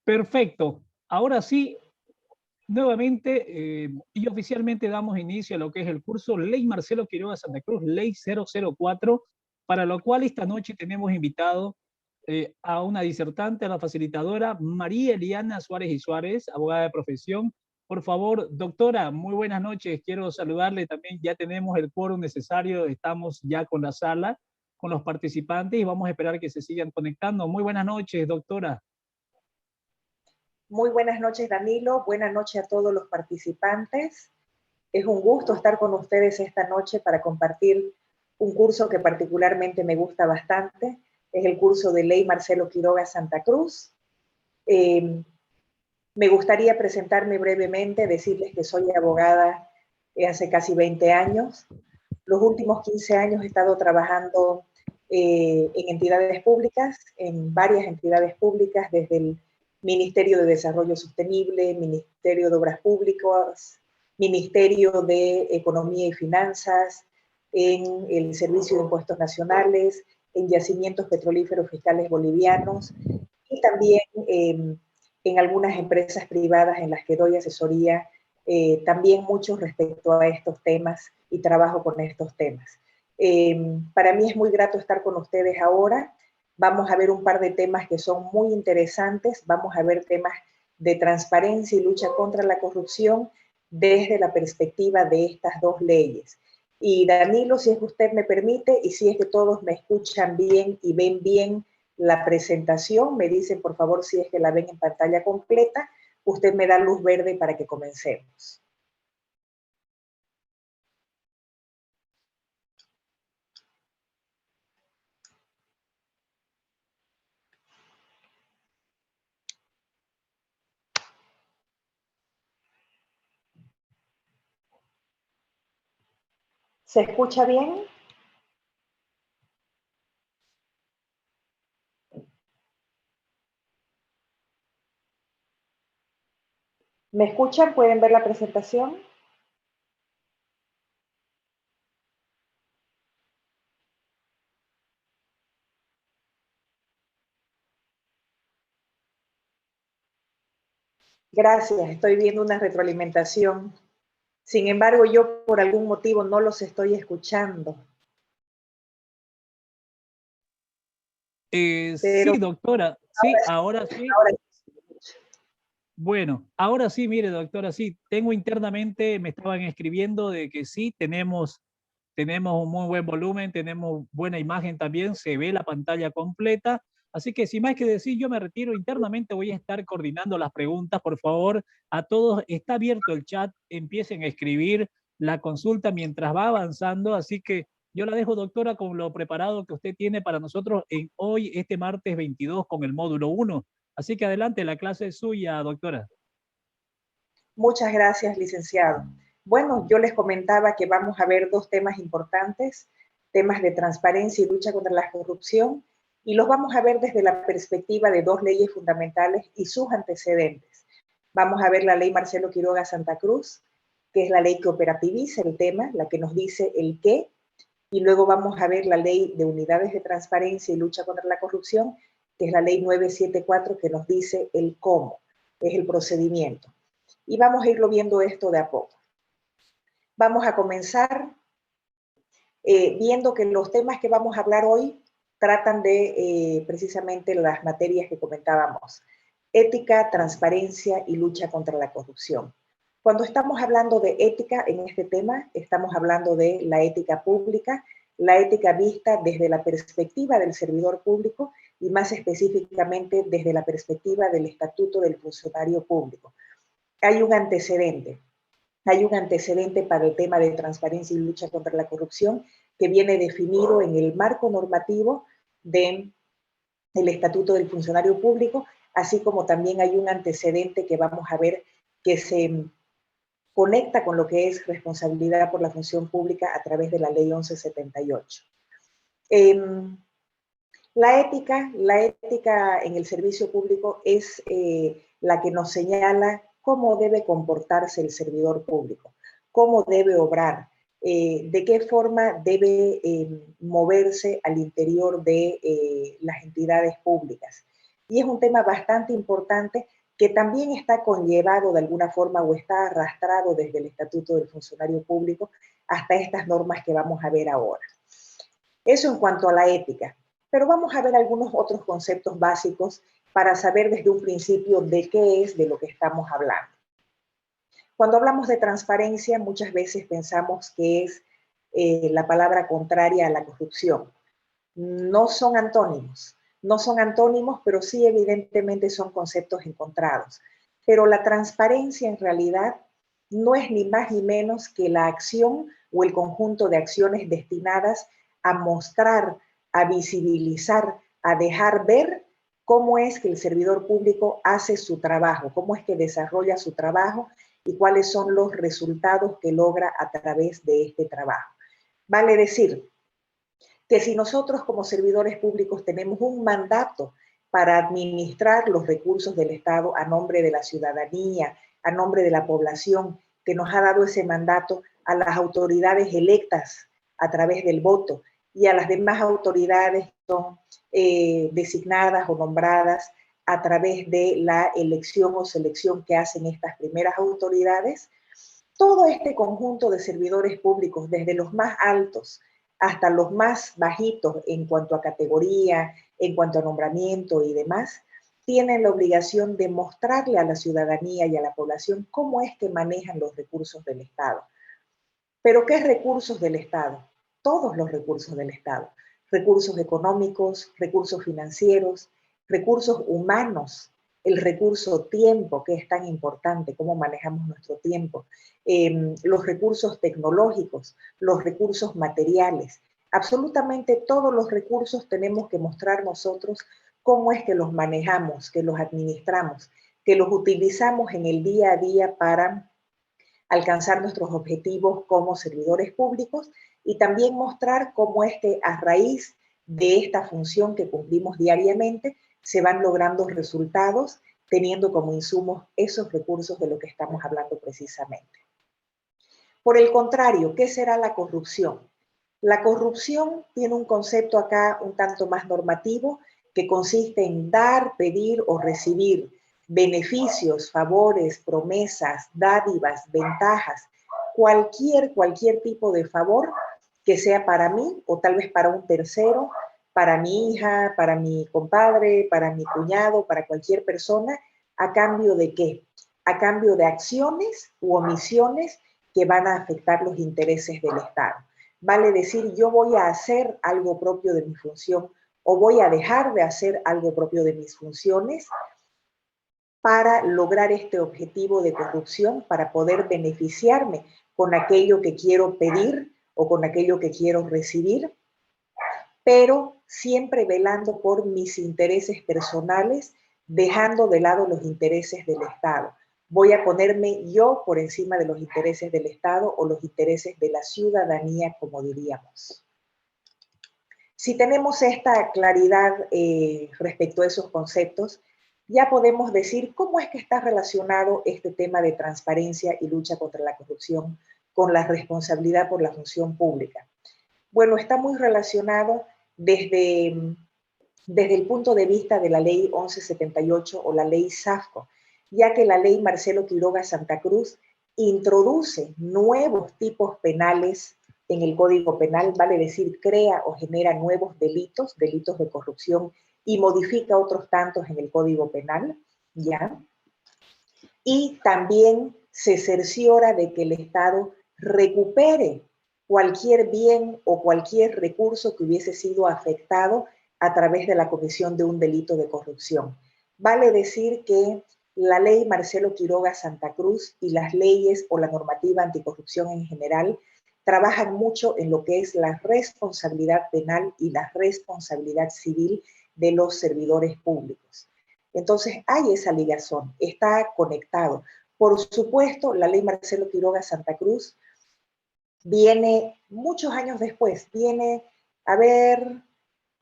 Perfecto. Ahora sí, nuevamente y oficialmente damos inicio a lo que es el curso Ley Marcelo Quiroga Santa Cruz, Ley 004, para lo cual esta noche tenemos invitado a una disertante, a la facilitadora María Eliana Suárez y Suárez, abogada de profesión. Por favor, doctora, muy buenas noches. Quiero saludarle también. Ya tenemos el quórum necesario, estamos ya con la sala, con los participantes y vamos a esperar que se sigan conectando. Muy buenas noches, doctora. Muy buenas noches, Danilo. Buenas noches a todos los participantes. Es un gusto estar con ustedes esta noche para compartir un curso que particularmente me gusta bastante. Es el curso de Ley Marcelo Quiroga Santa Cruz. Me gustaría presentarme brevemente, decirles que soy abogada hace casi 20 años. Los últimos 15 años he estado trabajando en entidades públicas, en varias entidades públicas, desde el Ministerio de Desarrollo Sostenible, Ministerio de Obras Públicas, Ministerio de Economía y Finanzas, en el Servicio de Impuestos Nacionales, en yacimientos petrolíferos fiscales bolivianos y también en algunas empresas privadas en las que doy asesoría, también mucho respecto a estos temas y trabajo con estos temas. Para mí es muy grato estar con ustedes ahora. Vamos a ver un par de temas que son muy interesantes. Vamos a ver temas de transparencia y lucha contra la corrupción desde la perspectiva de estas dos leyes. Y Danilo, si es que usted me permite y si es que todos me escuchan bien y ven bien la presentación, me dicen por favor si es que la ven en pantalla completa, usted me da luz verde para que comencemos. ¿Se escucha bien? ¿Me escuchan? ¿Pueden ver la presentación? Gracias, estoy viendo una retroalimentación. Sin embargo, yo por algún motivo no los estoy escuchando. Sí, doctora. Sí, ahora sí. Ahora Bueno, ahora sí, mire, doctora, sí, tengo internamente, me estaban escribiendo de que sí, tenemos un muy buen volumen, tenemos buena imagen también, se ve la pantalla completa. Así que sin más que decir, yo me retiro internamente, voy a estar coordinando las preguntas, por favor, a todos, está abierto el chat, empiecen a escribir la consulta mientras va avanzando, así que yo la dejo, doctora, con lo preparado que usted tiene para nosotros en hoy, este martes 22, con el módulo 1. Así que adelante, la clase es suya, doctora. muchas gracias, licenciado. Bueno, yo les comentaba que vamos a ver dos temas importantes, temas de transparencia y lucha contra la corrupción, y los vamos a ver desde la perspectiva de dos leyes fundamentales y sus antecedentes. Vamos a ver la ley Marcelo Quiroga Santa Cruz, que es la ley que operativiza el tema, la que nos dice el qué, y luego vamos a ver la ley de unidades de transparencia y lucha contra la corrupción, que es la ley 974, que nos dice el cómo, es el procedimiento. Y vamos a irlo viendo esto de a poco. Vamos a comenzar viendo que los temas que vamos a hablar hoy tratan de precisamente las materias que comentábamos: ética, transparencia y lucha contra la corrupción. Cuando estamos hablando de ética en este tema, estamos hablando de la ética pública, la ética vista desde la perspectiva del servidor público y más específicamente desde la perspectiva del Estatuto del Funcionario Público. Hay un antecedente para el tema de transparencia y lucha contra la corrupción que viene definido en el marco normativo del Estatuto del Funcionario Público, así como también hay un antecedente que vamos a ver que se conecta con lo que es responsabilidad por la función pública a través de la Ley 1178. La ética en el servicio público es la que nos señala cómo debe comportarse el servidor público, cómo debe obrar, de qué forma debe moverse al interior de las entidades públicas. Y es un tema bastante importante que también está conllevado de alguna forma o está arrastrado desde el Estatuto del Funcionario Público hasta estas normas que vamos a ver ahora. Eso en cuanto a la ética, pero vamos a ver algunos otros conceptos básicos para saber desde un principio de qué es de lo que estamos hablando. Cuando hablamos de transparencia, muchas veces pensamos que es la palabra contraria a la corrupción. No son antónimos, no son antónimos, pero sí evidentemente son conceptos encontrados. Pero la transparencia en realidad no es ni más ni menos que la acción o el conjunto de acciones destinadas a mostrar, a visibilizar, a dejar ver cómo es que el servidor público hace su trabajo, cómo es que desarrolla su trabajo y cuáles son los resultados que logra a través de este trabajo. Vale decir que si nosotros como servidores públicos tenemos un mandato para administrar los recursos del Estado a nombre de la ciudadanía, a nombre de la población, que nos ha dado ese mandato a las autoridades electas a través del voto y a las demás autoridades que son designadas o nombradas a través de la elección o selección que hacen estas primeras autoridades, todo este conjunto de servidores públicos, desde los más altos hasta los más bajitos en cuanto a categoría, en cuanto a nombramiento y demás, tienen la obligación de mostrarle a la ciudadanía y a la población cómo es que manejan los recursos del Estado. ¿Pero qué recursos del Estado? Todos los recursos del Estado. Recursos económicos, recursos financieros, recursos humanos, el recurso tiempo, que es tan importante, cómo manejamos nuestro tiempo, los recursos tecnológicos, los recursos materiales. Absolutamente todos los recursos tenemos que mostrar nosotros cómo es que los manejamos, que los administramos, que los utilizamos en el día a día para alcanzar nuestros objetivos como servidores públicos y también mostrar cómo es que a raíz de esta función que cumplimos diariamente se van logrando resultados teniendo como insumos esos recursos de lo que estamos hablando precisamente. Por el contrario, ¿qué será la corrupción? La corrupción tiene un concepto acá un tanto más normativo que consiste en dar, pedir o recibir beneficios, favores, promesas, dádivas, ventajas, cualquier tipo de favor que sea para mí o tal vez para un tercero, para mi hija, para mi compadre, para mi cuñado, para cualquier persona, ¿a cambio de qué? A cambio de acciones u omisiones que van a afectar los intereses del Estado. Vale decir, yo voy a hacer algo propio de mi función o voy a dejar de hacer algo propio de mis funciones para lograr este objetivo de corrupción, para poder beneficiarme con aquello que quiero pedir o con aquello que quiero recibir, pero siempre velando por mis intereses personales, dejando de lado los intereses del Estado. Voy a ponerme yo por encima de los intereses del Estado o los intereses de la ciudadanía, como diríamos. Si tenemos esta claridad respecto a esos conceptos, ya podemos decir cómo es que está relacionado este tema de transparencia y lucha contra la corrupción con la responsabilidad por la función pública. Bueno, está muy relacionado desde el punto de vista de la ley 1178 o la ley SAFCO, ya que la ley Marcelo Quiroga Santa Cruz introduce nuevos tipos penales en el Código Penal, vale decir, crea o genera nuevos delitos, delitos de corrupción, y modifica otros tantos en el Código Penal, ¿ya? Y también se cerciora de que el Estado recupere cualquier bien o cualquier recurso que hubiese sido afectado a través de la comisión de un delito de corrupción. Vale decir que la ley Marcelo Quiroga Santa Cruz y las leyes o la normativa anticorrupción en general trabajan mucho en lo que es la responsabilidad penal y la responsabilidad civil de los servidores públicos. Entonces hay esa ligazón, está conectado. Por supuesto, la ley Marcelo Quiroga Santa Cruz viene muchos años después, viene, a ver,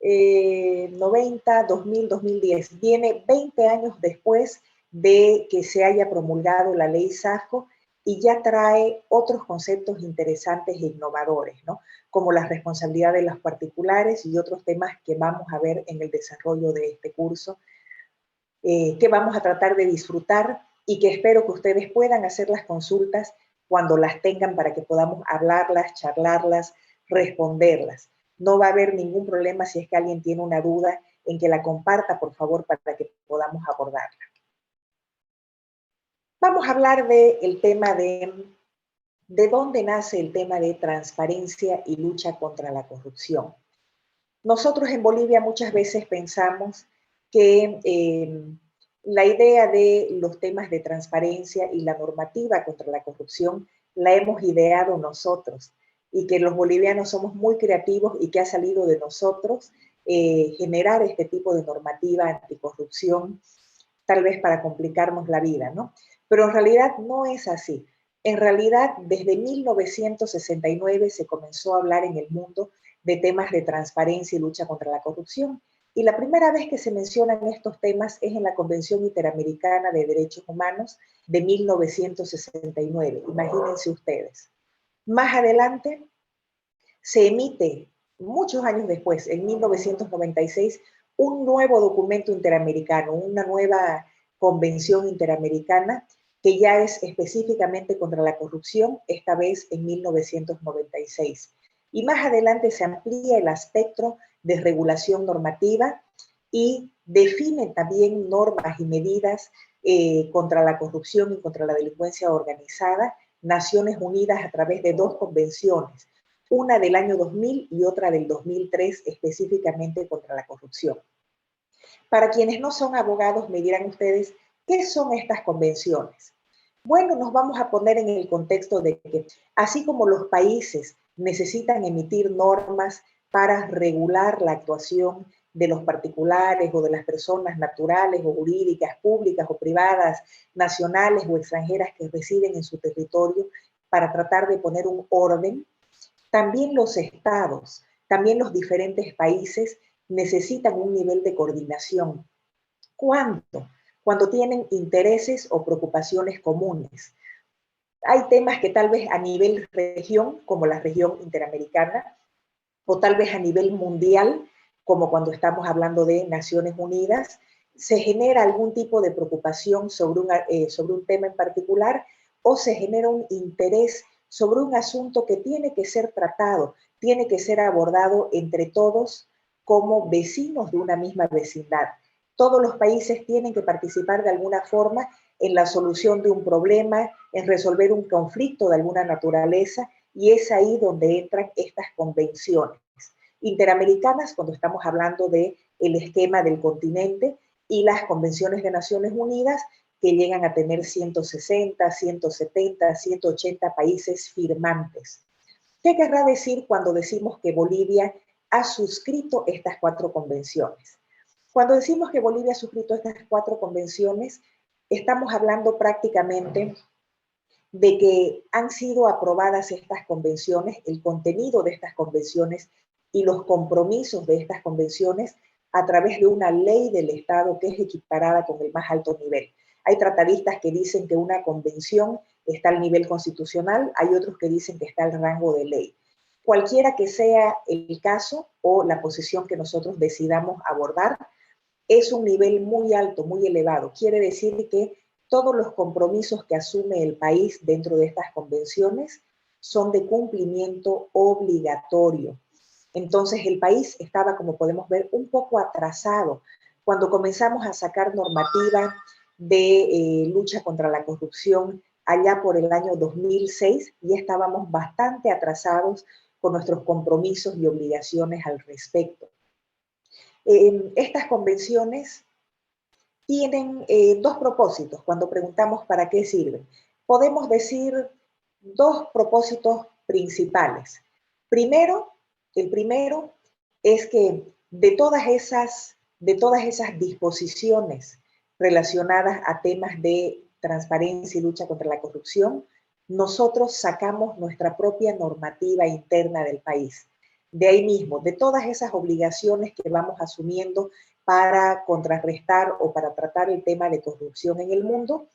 90, 2000, 2010, viene 20 años después de que se haya promulgado la ley SAFCO y ya trae otros conceptos interesantes e innovadores, ¿no? Como la responsabilidad de los particulares y otros temas que vamos a ver en el desarrollo de este curso, que vamos a tratar de disfrutar y que espero que ustedes puedan hacer las consultas cuando las tengan para que podamos hablarlas, charlarlas, responderlas. No va a haber ningún problema si es que alguien tiene una duda en que la comparta, por favor, para que podamos abordarla. Vamos a hablar del tema de dónde nace el tema de transparencia y lucha contra la corrupción. Nosotros en Bolivia muchas veces pensamos que la idea de los temas de transparencia y la normativa contra la corrupción la hemos ideado nosotros y que los bolivianos somos muy creativos y que ha salido de nosotros generar este tipo de normativa anticorrupción, tal vez para complicarnos la vida, ¿no? Pero en realidad no es así. En realidad, desde 1969 se comenzó a hablar en el mundo de temas de transparencia y lucha contra la corrupción. Y la primera vez que se mencionan estos temas es en la Convención Interamericana de Derechos Humanos de 1969. Imagínense ustedes. Más adelante se emite, muchos años después, en 1996, un nuevo documento interamericano, una nueva convención interamericana que ya es específicamente contra la corrupción, esta vez en 1996. Y más adelante se amplía el espectro de regulación normativa y define también normas y medidas contra la corrupción y contra la delincuencia organizada, Naciones Unidas a través de dos convenciones, una del año 2000 y otra del 2003, específicamente contra la corrupción. Para quienes no son abogados, me dirán ustedes, ¿qué son estas convenciones? Bueno, nos vamos a poner en el contexto de que, así como los países necesitan emitir normas para regular la actuación de los particulares o de las personas naturales o jurídicas, públicas o privadas, nacionales o extranjeras que residen en su territorio, para tratar de poner un orden, también los estados, también los diferentes países necesitan un nivel de coordinación. ¿Cuánto? Cuando tienen intereses o preocupaciones comunes. Hay temas que tal vez a nivel región, como la región interamericana, o tal vez a nivel mundial, como cuando estamos hablando de Naciones Unidas, se genera algún tipo de preocupación sobre un tema en particular o se genera un interés sobre un asunto que tiene que ser tratado, tiene que ser abordado entre todos como vecinos de una misma vecindad. Todos los países tienen que participar de alguna forma en la solución de un problema, en resolver un conflicto de alguna naturaleza, y es ahí donde entran estas convenciones interamericanas, cuando estamos hablando del esquema del continente, y las convenciones de Naciones Unidas, que llegan a tener 160, 170, 180 países firmantes. ¿Qué querrá decir cuando decimos que Bolivia ha suscrito estas 4 convenciones? Cuando decimos que Bolivia ha suscrito estas 4 convenciones, estamos hablando prácticamente de que han sido aprobadas estas convenciones, el contenido de estas convenciones y los compromisos de estas convenciones a través de una ley del Estado que es equiparada con el más alto nivel. Hay tratadistas que dicen que una convención está al nivel constitucional, hay otros que dicen que está al rango de ley. Cualquiera que sea el caso o la posición que nosotros decidamos abordar, es un nivel muy alto, muy elevado. Quiere decir que todos los compromisos que asume el país dentro de estas convenciones son de cumplimiento obligatorio. Entonces el país estaba, como podemos ver, un poco atrasado. Cuando comenzamos a sacar normativa de lucha contra la corrupción allá por el año 2006, ya estábamos bastante atrasados con nuestros compromisos y obligaciones al respecto. Estas convenciones tienen 2 propósitos cuando preguntamos para qué sirven. Podemos decir 2 propósitos principales. El primero es que de todas esas disposiciones relacionadas a temas de transparencia y lucha contra la corrupción, nosotros sacamos nuestra propia normativa interna del país. De ahí mismo, de todas esas obligaciones que vamos asumiendo para contrarrestar o para tratar el tema de corrupción en el mundo,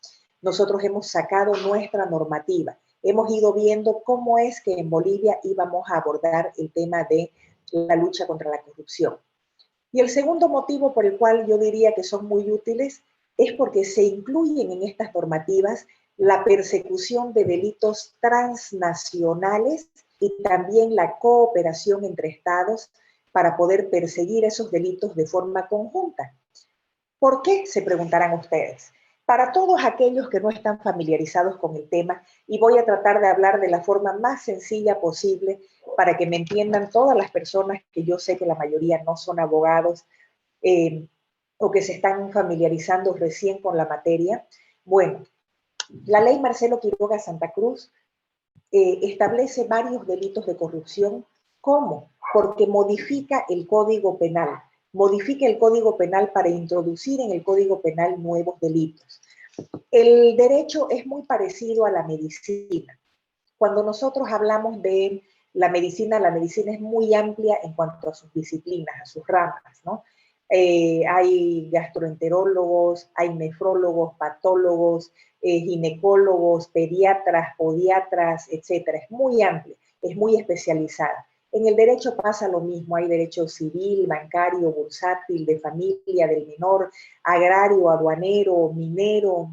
nosotros hemos sacado nuestra normativa. Hemos ido viendo cómo es que en Bolivia íbamos a abordar el tema de la lucha contra la corrupción. Y el segundo motivo por el cual yo diría que son muy útiles es porque se incluyen en estas normativas la persecución de delitos transnacionales y también la cooperación entre estados para poder perseguir esos delitos de forma conjunta. ¿Por qué? Se preguntarán ustedes. Para todos aquellos que no están familiarizados con el tema, y voy a tratar de hablar de la forma más sencilla posible para que me entiendan todas las personas, que yo sé que la mayoría no son abogados o que se están familiarizando recién con la materia. Bueno, la ley Marcelo Quiroga Santa Cruz establece varios delitos de corrupción. ¿Cómo? Porque modifica el Código Penal. Modifica el Código Penal para introducir en el Código Penal nuevos delitos. El derecho es muy parecido a la medicina. Cuando nosotros hablamos de la medicina es muy amplia en cuanto a sus disciplinas, a sus ramas, ¿no? Hay gastroenterólogos, hay nefrólogos, patólogos, ginecólogos, pediatras, podiatras, etcétera. Es muy amplio, es muy especializada. En el derecho pasa lo mismo, hay derecho civil, bancario, bursátil, de familia, del menor, agrario, aduanero, minero,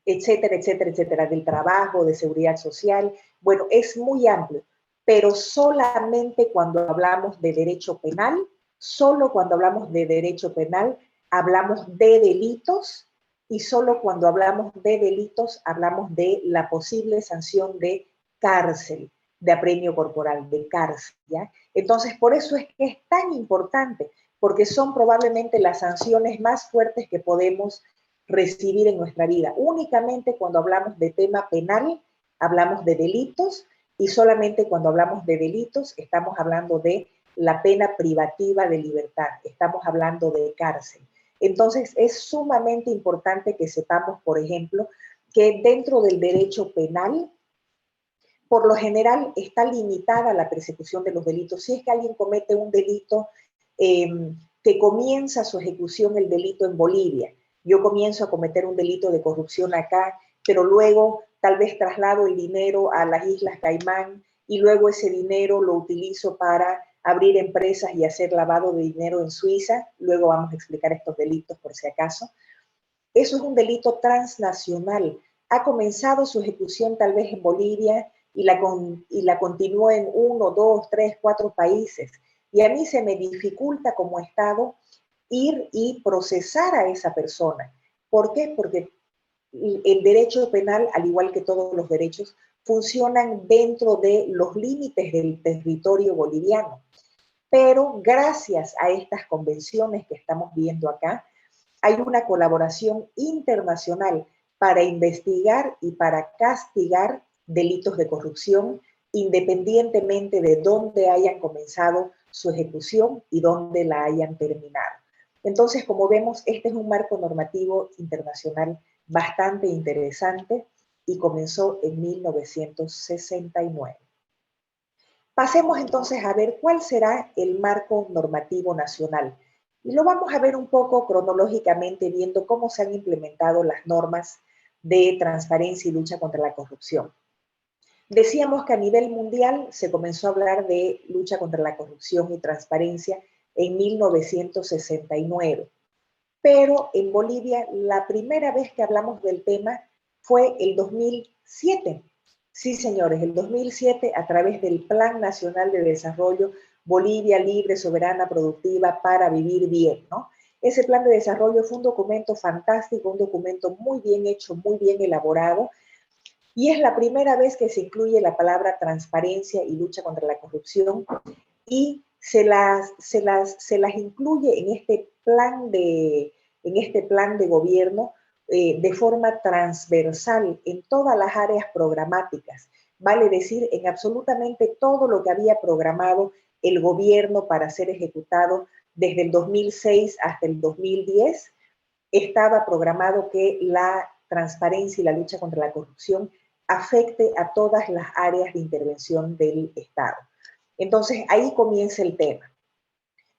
etcétera, etcétera, etcétera, del trabajo, de seguridad social. Bueno, es muy amplio, pero solamente cuando hablamos de derecho penal, solo cuando hablamos de derecho penal, hablamos de delitos, y solo cuando hablamos de delitos, hablamos de la posible sanción de cárcel, de apremio corporal, de cárcel, ¿ya? Entonces, por eso es que es tan importante, porque son probablemente las sanciones más fuertes que podemos recibir en nuestra vida. Únicamente cuando hablamos de tema penal, hablamos de delitos, y solamente cuando hablamos de delitos estamos hablando de la pena privativa de libertad, estamos hablando de cárcel. Entonces es sumamente importante que sepamos, por ejemplo, que dentro del derecho penal, por lo general está limitada la persecución de los delitos. Si es que alguien comete un delito, que comienza su ejecución el delito en Bolivia, yo comienzo a cometer un delito de corrupción acá, pero luego tal vez traslado el dinero a las Islas Caimán y luego ese dinero lo utilizo para abrir empresas y hacer lavado de dinero en Suiza. Luego vamos a explicar estos delitos por si acaso. Eso es un delito transnacional. Ha comenzado su ejecución tal vez en Bolivia y la continúa en 1, 2, 3, 4 países. Y a mí se me dificulta como Estado ir y procesar a esa persona. ¿Por qué? Porque el derecho penal, al igual que todos los derechos, funcionan dentro de los límites del territorio boliviano. Pero gracias a estas convenciones que estamos viendo acá, hay una colaboración internacional para investigar y para castigar delitos de corrupción, independientemente de dónde hayan comenzado su ejecución y dónde la hayan terminado. Entonces, como vemos, este es un marco normativo internacional bastante interesante y comenzó en 1969. Pasemos entonces a ver cuál será el marco normativo nacional. Y lo vamos a ver un poco cronológicamente, viendo cómo se han implementado las normas de transparencia y lucha contra la corrupción. Decíamos que a nivel mundial se comenzó a hablar de lucha contra la corrupción y transparencia en 1969. Pero en Bolivia la primera vez que hablamos del tema fue el 2007. Sí, señores, el 2007, a través del Plan Nacional de Desarrollo Bolivia Libre, Soberana, Productiva para Vivir Bien, ¿no? Ese plan de desarrollo fue un documento fantástico, un documento muy bien hecho, muy bien elaborado, y es la primera vez que se incluye la palabra transparencia y lucha contra la corrupción, y se las incluye en este plan de gobierno de forma transversal en todas las áreas programáticas, vale decir, en absolutamente todo lo que había programado el gobierno para ser ejecutado desde el 2006 hasta el 2010, estaba programado que la transparencia y la lucha contra la corrupción afecte a todas las áreas de intervención del Estado. Entonces, ahí comienza el tema.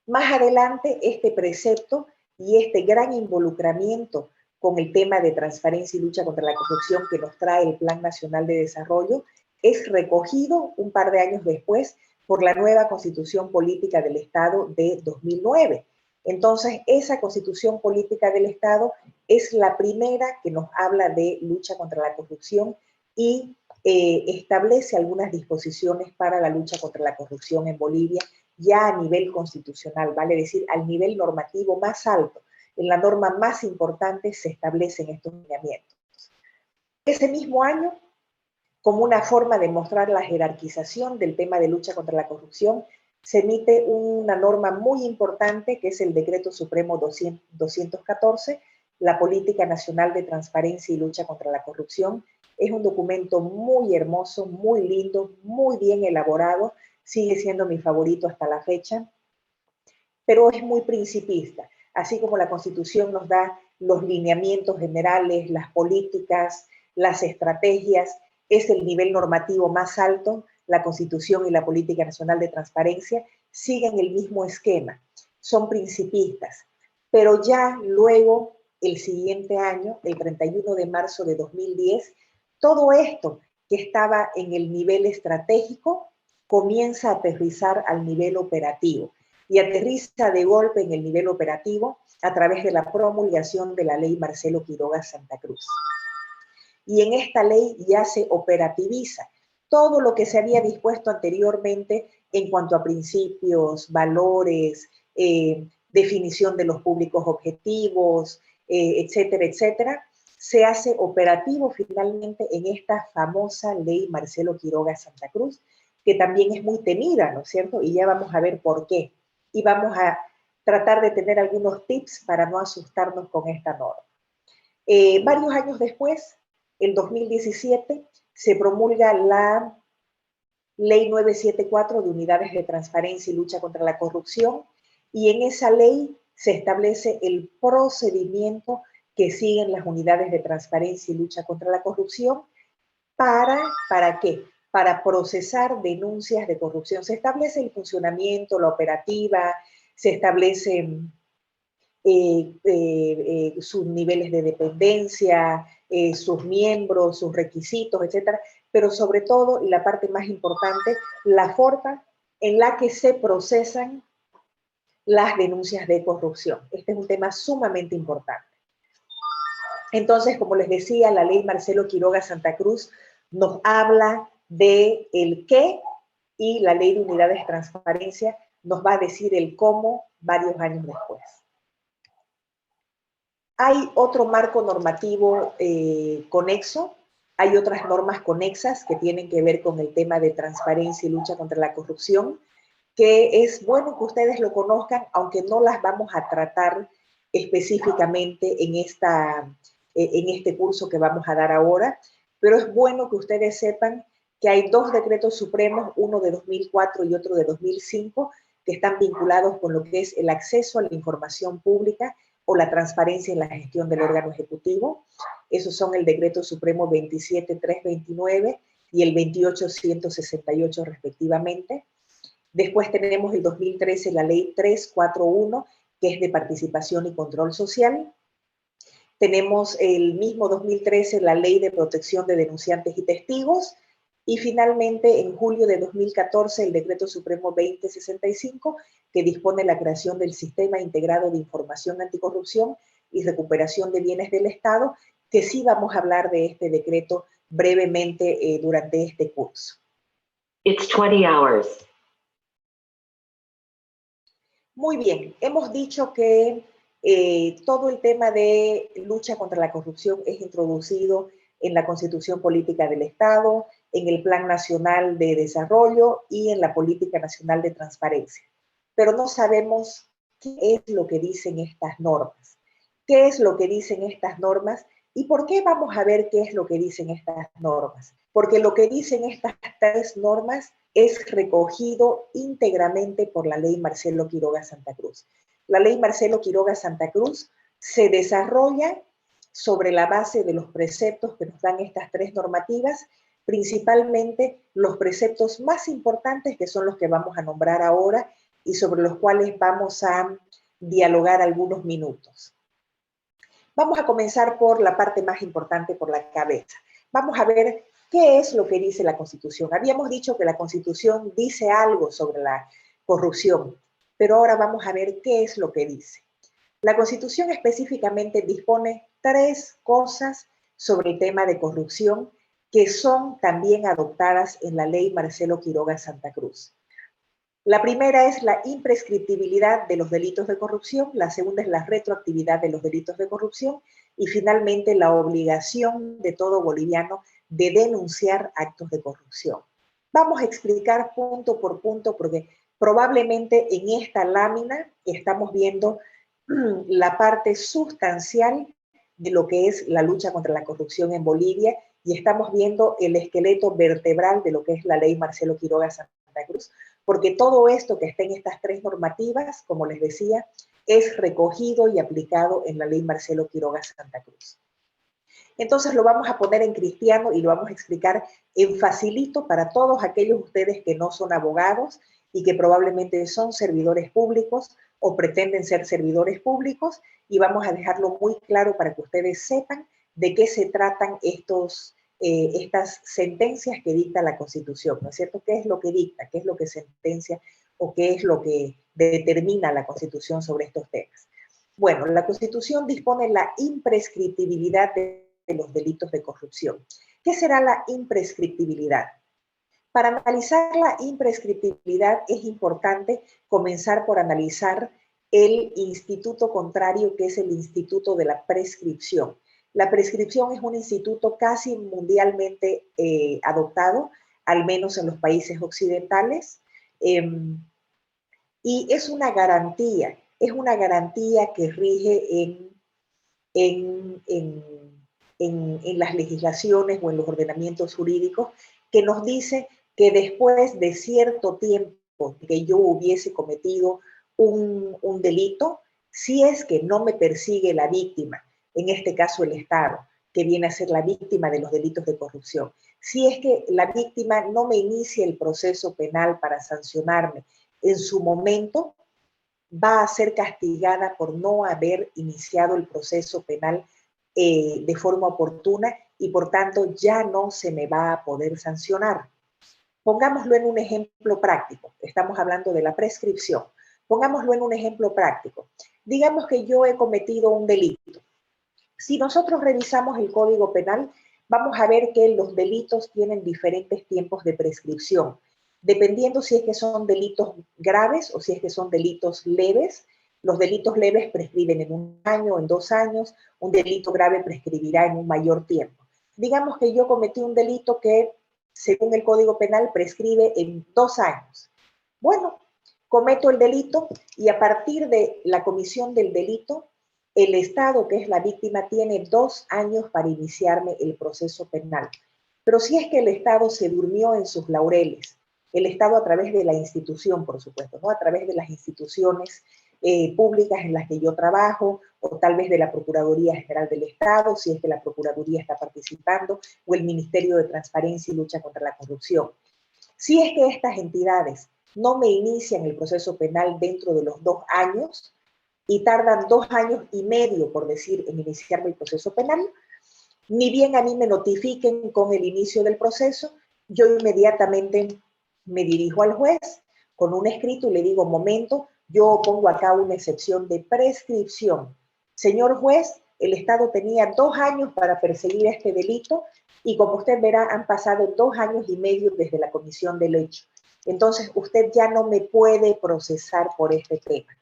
Más adelante, este precepto y este gran involucramiento con el tema de transparencia y lucha contra la corrupción que nos trae el Plan Nacional de Desarrollo es recogido un par de años después por la nueva Constitución Política del Estado de 2009. Entonces, esa Constitución Política del Estado es la primera que nos habla de lucha contra la corrupción y establece algunas disposiciones para la lucha contra la corrupción en Bolivia ya a nivel constitucional, vale decir, al nivel normativo más alto. En la norma más importante se establecen estos lineamientos. Ese mismo año, como una forma de mostrar la jerarquización del tema de lucha contra la corrupción, se emite una norma muy importante que es el Decreto Supremo 214, la Política Nacional de Transparencia y Lucha contra la Corrupción. Es un documento muy hermoso, muy lindo, muy bien elaborado, sigue siendo mi favorito hasta la fecha, pero es muy principista. Así como la Constitución nos da los lineamientos generales, las políticas, las estrategias, es el nivel normativo más alto, la Constitución y la Política Nacional de Transparencia siguen el mismo esquema, son principistas, pero ya luego, el siguiente año, el 31 de marzo de 2010, todo esto que estaba en el nivel estratégico comienza a aterrizar al nivel operativo y aterriza de golpe en el nivel operativo a través de la promulgación de la ley Marcelo Quiroga Santa Cruz. Y en esta ley ya se operativiza todo lo que se había dispuesto anteriormente en cuanto a principios, valores, definición de los públicos objetivos, etcétera, etcétera, se hace operativo finalmente en esta famosa ley Marcelo Quiroga Santa Cruz, que también es muy temida, ¿no es cierto? Y ya vamos a ver por qué. Y vamos a tratar de tener algunos tips para no asustarnos con esta norma. Varios años después, en 2017, se promulga la Ley 974 de Unidades de Transparencia y Lucha contra la Corrupción, y en esa ley se establece el procedimiento que siguen las unidades de transparencia y lucha contra la corrupción. ¿Para qué? Para procesar denuncias de corrupción. Se establece el funcionamiento, la operativa, se establecen sus niveles de dependencia, sus miembros, sus requisitos, etcétera, pero sobre todo, y la parte más importante, la forma en la que se procesan las denuncias de corrupción. Este es un tema sumamente importante. Entonces, como les decía, la ley Marcelo Quiroga Santa Cruz nos habla de el qué, y la ley de unidades de transparencia nos va a decir el cómo varios años después. Hay otro marco normativo conexo, hay otras normas conexas que tienen que ver con el tema de transparencia y lucha contra la corrupción, que es bueno que ustedes lo conozcan, aunque no las vamos a tratar específicamente en este curso que vamos a dar ahora, pero es bueno que ustedes sepan que hay dos decretos supremos, uno de 2004 y otro de 2005, que están vinculados con lo que es el acceso a la información pública o la transparencia en la gestión del órgano ejecutivo. Esos son el Decreto Supremo 27329 y el 28168 respectivamente. Después tenemos el 2013 la Ley 341, que es de participación y control social. Tenemos el mismo 2013 la Ley de Protección de Denunciantes y Testigos. Y finalmente, en julio de 2014, el Decreto Supremo 2065, que dispone la creación del Sistema Integrado de Información Anticorrupción y Recuperación de Bienes del Estado, que sí vamos a hablar de este decreto brevemente durante este curso. It's 20 hours. Muy bien, hemos dicho que todo el tema de lucha contra la corrupción es introducido en la Constitución Política del Estado, en el Plan Nacional de Desarrollo y en la Política Nacional de Transparencia. Pero no sabemos qué es lo que dicen estas normas. ¿Qué es lo que dicen estas normas? ¿Y por qué vamos a ver qué es lo que dicen estas normas? Porque lo que dicen estas tres normas es recogido íntegramente por la ley Marcelo Quiroga Santa Cruz. La ley Marcelo Quiroga Santa Cruz se desarrolla sobre la base de los preceptos que nos dan estas tres normativas, principalmente los preceptos más importantes, que son los que vamos a nombrar ahora y sobre los cuales vamos a dialogar algunos minutos. Vamos a comenzar por la parte más importante, por la cabeza. Vamos a ver qué es lo que dice la Constitución. Habíamos dicho que la Constitución dice algo sobre la corrupción, pero ahora vamos a ver qué es lo que dice. La Constitución específicamente dispone 3 cosas sobre el tema de corrupción que son también adoptadas en la ley Marcelo Quiroga Santa Cruz. La primera es la imprescriptibilidad de los delitos de corrupción, la segunda es la retroactividad de los delitos de corrupción y finalmente la obligación de todo boliviano de denunciar actos de corrupción. Vamos a explicar punto por punto porque probablemente en esta lámina estamos viendo la parte sustancial de lo que es la lucha contra la corrupción en Bolivia y estamos viendo el esqueleto vertebral de lo que es la ley Marcelo Quiroga Santa Cruz, porque todo esto que está en estas 3 normativas, como les decía, es recogido y aplicado en la ley Marcelo Quiroga Santa Cruz. Entonces lo vamos a poner en cristiano y lo vamos a explicar en facilito para todos aquellos ustedes que no son abogados y que probablemente son servidores públicos o pretenden ser servidores públicos, y vamos a dejarlo muy claro para que ustedes sepan de qué se tratan estas sentencias que dicta la Constitución, ¿no es cierto? ¿Qué es lo que dicta? ¿Qué es lo que sentencia? ¿O qué es lo que determina la Constitución sobre estos temas? Bueno, la Constitución dispone la imprescriptibilidad de los delitos de corrupción. ¿Qué será la imprescriptibilidad? Para analizar la imprescriptibilidad es importante comenzar por analizar el instituto contrario, que es el instituto de la prescripción. La prescripción es un instituto casi mundialmente adoptado, al menos en los países occidentales, y es una garantía que rige en las legislaciones o en los ordenamientos jurídicos, que nos dice que después de cierto tiempo que yo hubiese cometido un delito, si es que no me persigue la víctima, en este caso el Estado, que viene a ser la víctima de los delitos de corrupción, si es que la víctima no me inicia el proceso penal para sancionarme en su momento, va a ser castigada por no haber iniciado el proceso penal de forma oportuna y por tanto ya no se me va a poder sancionar. Pongámoslo en un ejemplo práctico. Estamos hablando de la prescripción. Pongámoslo en un ejemplo práctico. Digamos que yo he cometido un delito. Si nosotros revisamos el Código Penal, vamos a ver que los delitos tienen diferentes tiempos de prescripción, dependiendo si es que son delitos graves o si es que son delitos leves. Los delitos leves prescriben en 1 año, en 2 años, un delito grave prescribirá en un mayor tiempo. Digamos que yo cometí un delito que, según el Código Penal, prescribe en 2 años. Bueno, cometo el delito y a partir de la comisión del delito, el Estado, que es la víctima, tiene 2 años para iniciarme el proceso penal. Pero si es que el Estado se durmió en sus laureles, el Estado a través de la institución, por supuesto, ¿no? A través de las instituciones públicas en las que yo trabajo, o tal vez de la Procuraduría General del Estado, si es que la Procuraduría está participando, o el Ministerio de Transparencia y Lucha contra la Corrupción. Si es que estas entidades no me inician el proceso penal dentro de los 2 años y tardan 2 años y medio, por decir, en iniciarme el proceso penal, ni bien a mí me notifiquen con el inicio del proceso, yo inmediatamente me dirijo al juez con un escrito y le digo, momento, yo pongo acá una excepción de prescripción. Señor juez, el Estado tenía 2 años para perseguir este delito y como usted verá, han pasado 2 años y medio desde la comisión del hecho. Entonces, usted ya no me puede procesar por este tema.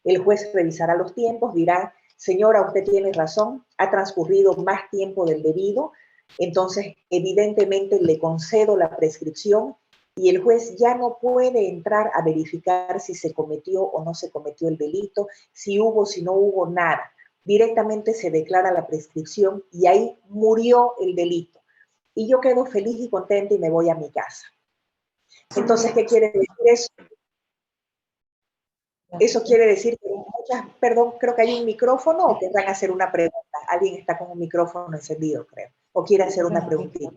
El juez revisará los tiempos, dirá, señora, usted tiene razón, ha transcurrido más tiempo del debido, entonces evidentemente le concedo la prescripción y el juez ya no puede entrar a verificar si se cometió o no se cometió el delito, si hubo, si no hubo, nada. Directamente se declara la prescripción y ahí murió el delito. Y yo quedo feliz y contenta y me voy a mi casa. Entonces, ¿qué quiere decir eso? Eso quiere decir que muchas, perdón, creo que hay un micrófono o querrán hacer una pregunta. Alguien está con un micrófono encendido, creo, o quiere hacer una preguntita.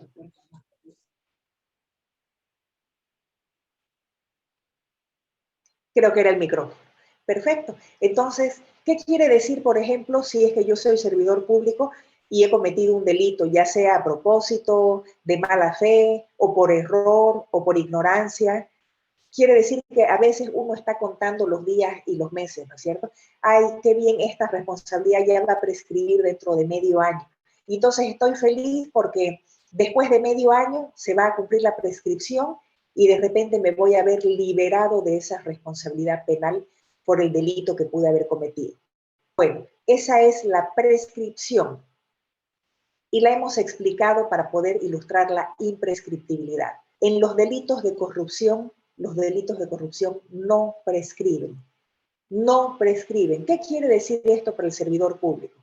Creo que era el micrófono. Perfecto. Entonces, ¿qué quiere decir, por ejemplo, si es que yo soy servidor público y he cometido un delito, ya sea a propósito, de mala fe, o por error, o por ignorancia? Quiere decir que a veces uno está contando los días y los meses, ¿no es cierto? Ay, qué bien, esta responsabilidad ya va a prescribir dentro de medio año. Y entonces estoy feliz porque después de medio año se va a cumplir la prescripción y de repente me voy a ver liberado de esa responsabilidad penal por el delito que pude haber cometido. Bueno, esa es la prescripción y la hemos explicado para poder ilustrar la imprescriptibilidad. En los delitos de corrupción no prescriben. No prescriben. ¿Qué quiere decir esto para el servidor público?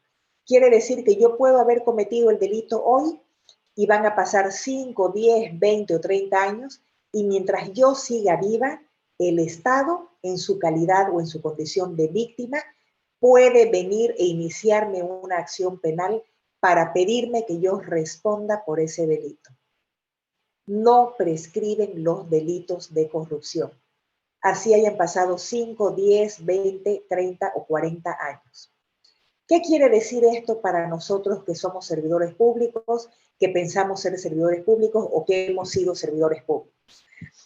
Quiere decir que yo puedo haber cometido el delito hoy y van a pasar 5, 10, 20 o 30 años y mientras yo siga viva, el Estado, en su calidad o en su condición de víctima, puede venir e iniciarme una acción penal para pedirme que yo responda por ese delito. No prescriben los delitos de corrupción. Así hayan pasado 5, 10, 20, 30 o 40 años. ¿Qué quiere decir esto para nosotros que somos servidores públicos, que pensamos ser servidores públicos o que hemos sido servidores públicos?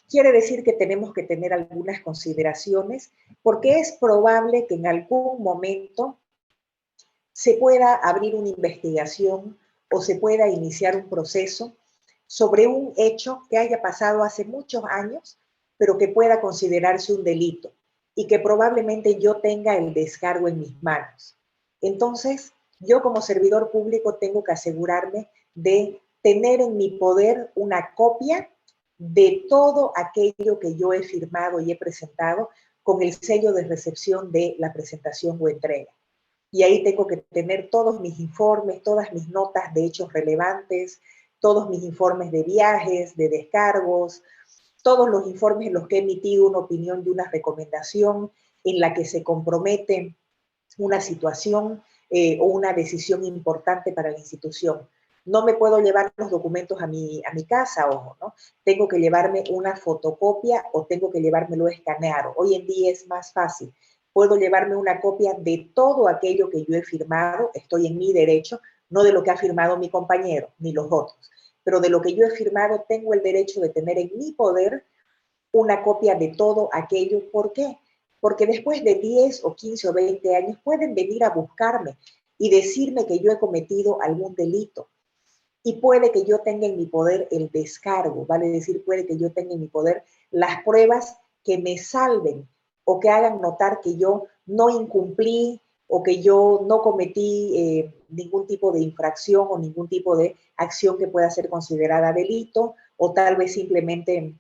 Quiere decir que tenemos que tener algunas consideraciones porque es probable que en algún momento se pueda abrir una investigación o se pueda iniciar un proceso sobre un hecho que haya pasado hace muchos años, pero que pueda considerarse un delito y que probablemente yo tenga el descargo en mis manos. Entonces, yo como servidor público tengo que asegurarme de tener en mi poder una copia de todo aquello que yo he firmado y he presentado con el sello de recepción de la presentación o entrega. Y ahí tengo que tener todos mis informes, todas mis notas de hechos relevantes, todos mis informes de viajes, de descargos, todos los informes en los que he emitido una opinión y una recomendación en la que se compromete una situación o una decisión importante para la institución. No me puedo llevar los documentos a mi casa, ojo, ¿no? Tengo que llevarme una fotocopia o tengo que llevármelo escaneado. Hoy en día es más fácil. Puedo llevarme una copia de todo aquello que yo he firmado, estoy en mi derecho, no de lo que ha firmado mi compañero ni los otros, pero de lo que yo he firmado tengo el derecho de tener en mi poder una copia de todo aquello. ¿Por qué? Porque después de 10 o 15 o 20 años pueden venir a buscarme y decirme que yo he cometido algún delito. Y puede que yo tenga en mi poder el descargo, vale decir, puede que yo tenga en mi poder las pruebas que me salven o que hagan notar que yo no incumplí o que yo no cometí ningún tipo de infracción o ningún tipo de acción que pueda ser considerada delito o tal vez simplemente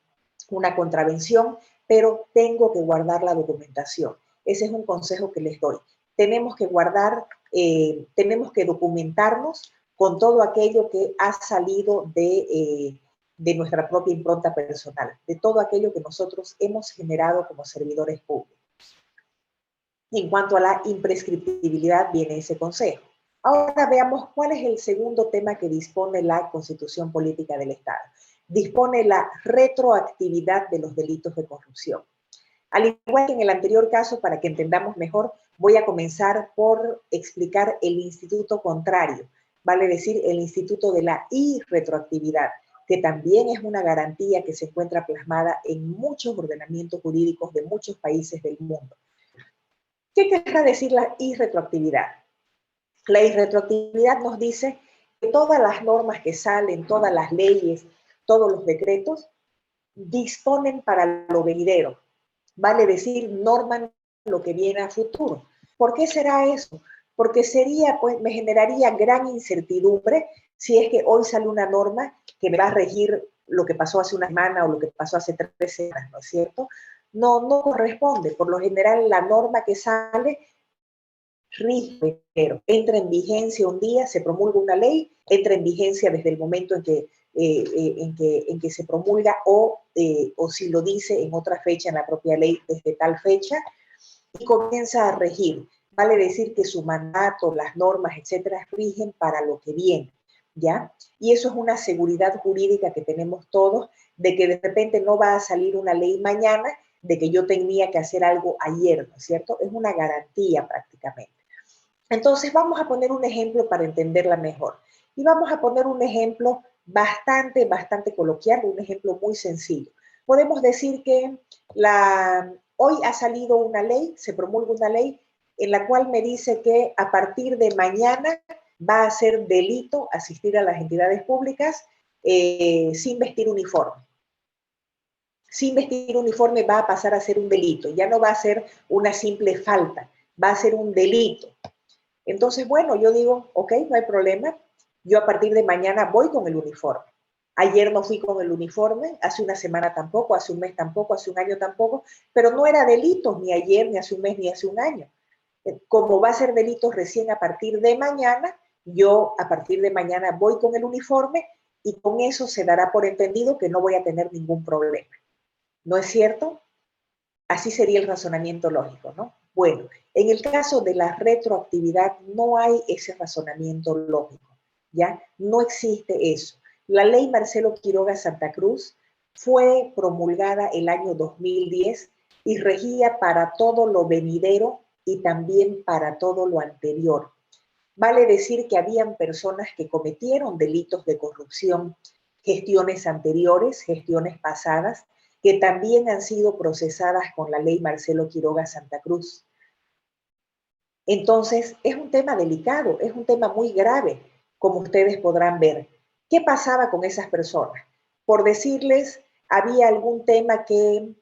una contravención, pero tengo que guardar la documentación. Ese es un consejo que les doy. Tenemos que guardar, tenemos que documentarnos con todo aquello que ha salido de nuestra propia impronta personal, de todo aquello que nosotros hemos generado como servidores públicos. En cuanto a la imprescriptibilidad viene ese consejo. Ahora veamos cuál es el segundo tema que dispone la Constitución Política del Estado. Dispone la retroactividad de los delitos de corrupción. Al igual que en el anterior caso, para que entendamos mejor, voy a comenzar por explicar el instituto contrario, vale decir, el instituto de la irretroactividad, que también es una garantía que se encuentra plasmada en muchos ordenamientos jurídicos de muchos países del mundo. ¿Qué querrá decir la irretroactividad? La irretroactividad nos dice que todas las normas que salen, todas las leyes, todos los decretos, disponen para lo venidero. Vale decir, norman lo que viene a futuro. ¿Por qué será eso? Porque sería, pues, me generaría gran incertidumbre si es que hoy sale una norma que me va a regir lo que pasó hace una semana o lo que pasó hace 3 semanas, ¿no es cierto? No, no corresponde. Por lo general, la norma que sale rige, pero entra en vigencia un día, se promulga una ley, entra en vigencia desde el momento en que se promulga o si lo dice en otra fecha en la propia ley desde tal fecha y comienza a regir. Vale decir que su mandato, las normas, etcétera, rigen para lo que viene, ¿ya? Y eso es una seguridad jurídica que tenemos todos de que de repente no va a salir una ley mañana de que yo tenía que hacer algo ayer, ¿no es cierto? Es una garantía prácticamente. Entonces vamos a poner un ejemplo para entenderla mejor. Y vamos a poner un ejemplo bastante coloquial, un ejemplo muy sencillo. podemos decir que hoy ha salido una ley, se promulga una ley en la cual me dice que a partir de mañana va a ser delito asistir a las entidades públicas sin vestir uniforme. Sin vestir uniforme va a pasar a ser un delito, ya no va a ser una simple falta, va a ser un delito. Entonces, bueno, yo digo, ok, no hay problema, yo a partir de mañana voy con el uniforme. Ayer no fui con el uniforme, hace una semana tampoco, hace un mes tampoco, hace un año tampoco, pero no era delito ni ayer, ni hace un mes, ni hace un año. Como va a ser delito recién a partir de mañana, yo a partir de mañana voy con el uniforme y con eso se dará por entendido que no voy a tener ningún problema. ¿No es cierto? Así sería el razonamiento lógico, ¿no? Bueno, en el caso de la retroactividad no hay ese razonamiento lógico, ¿ya? No existe eso. La ley Marcelo Quiroga Santa Cruz fue promulgada el año 2010 y regía para todo lo venidero y también para todo lo anterior. Vale decir que habían personas que cometieron delitos de corrupción, gestiones anteriores, gestiones pasadas, que también han sido procesadas con la ley Marcelo Quiroga Santa Cruz. Entonces, es un tema delicado, es un tema muy grave, como ustedes podrán ver. ¿Qué pasaba con esas personas? Por decirles, había algún tema que,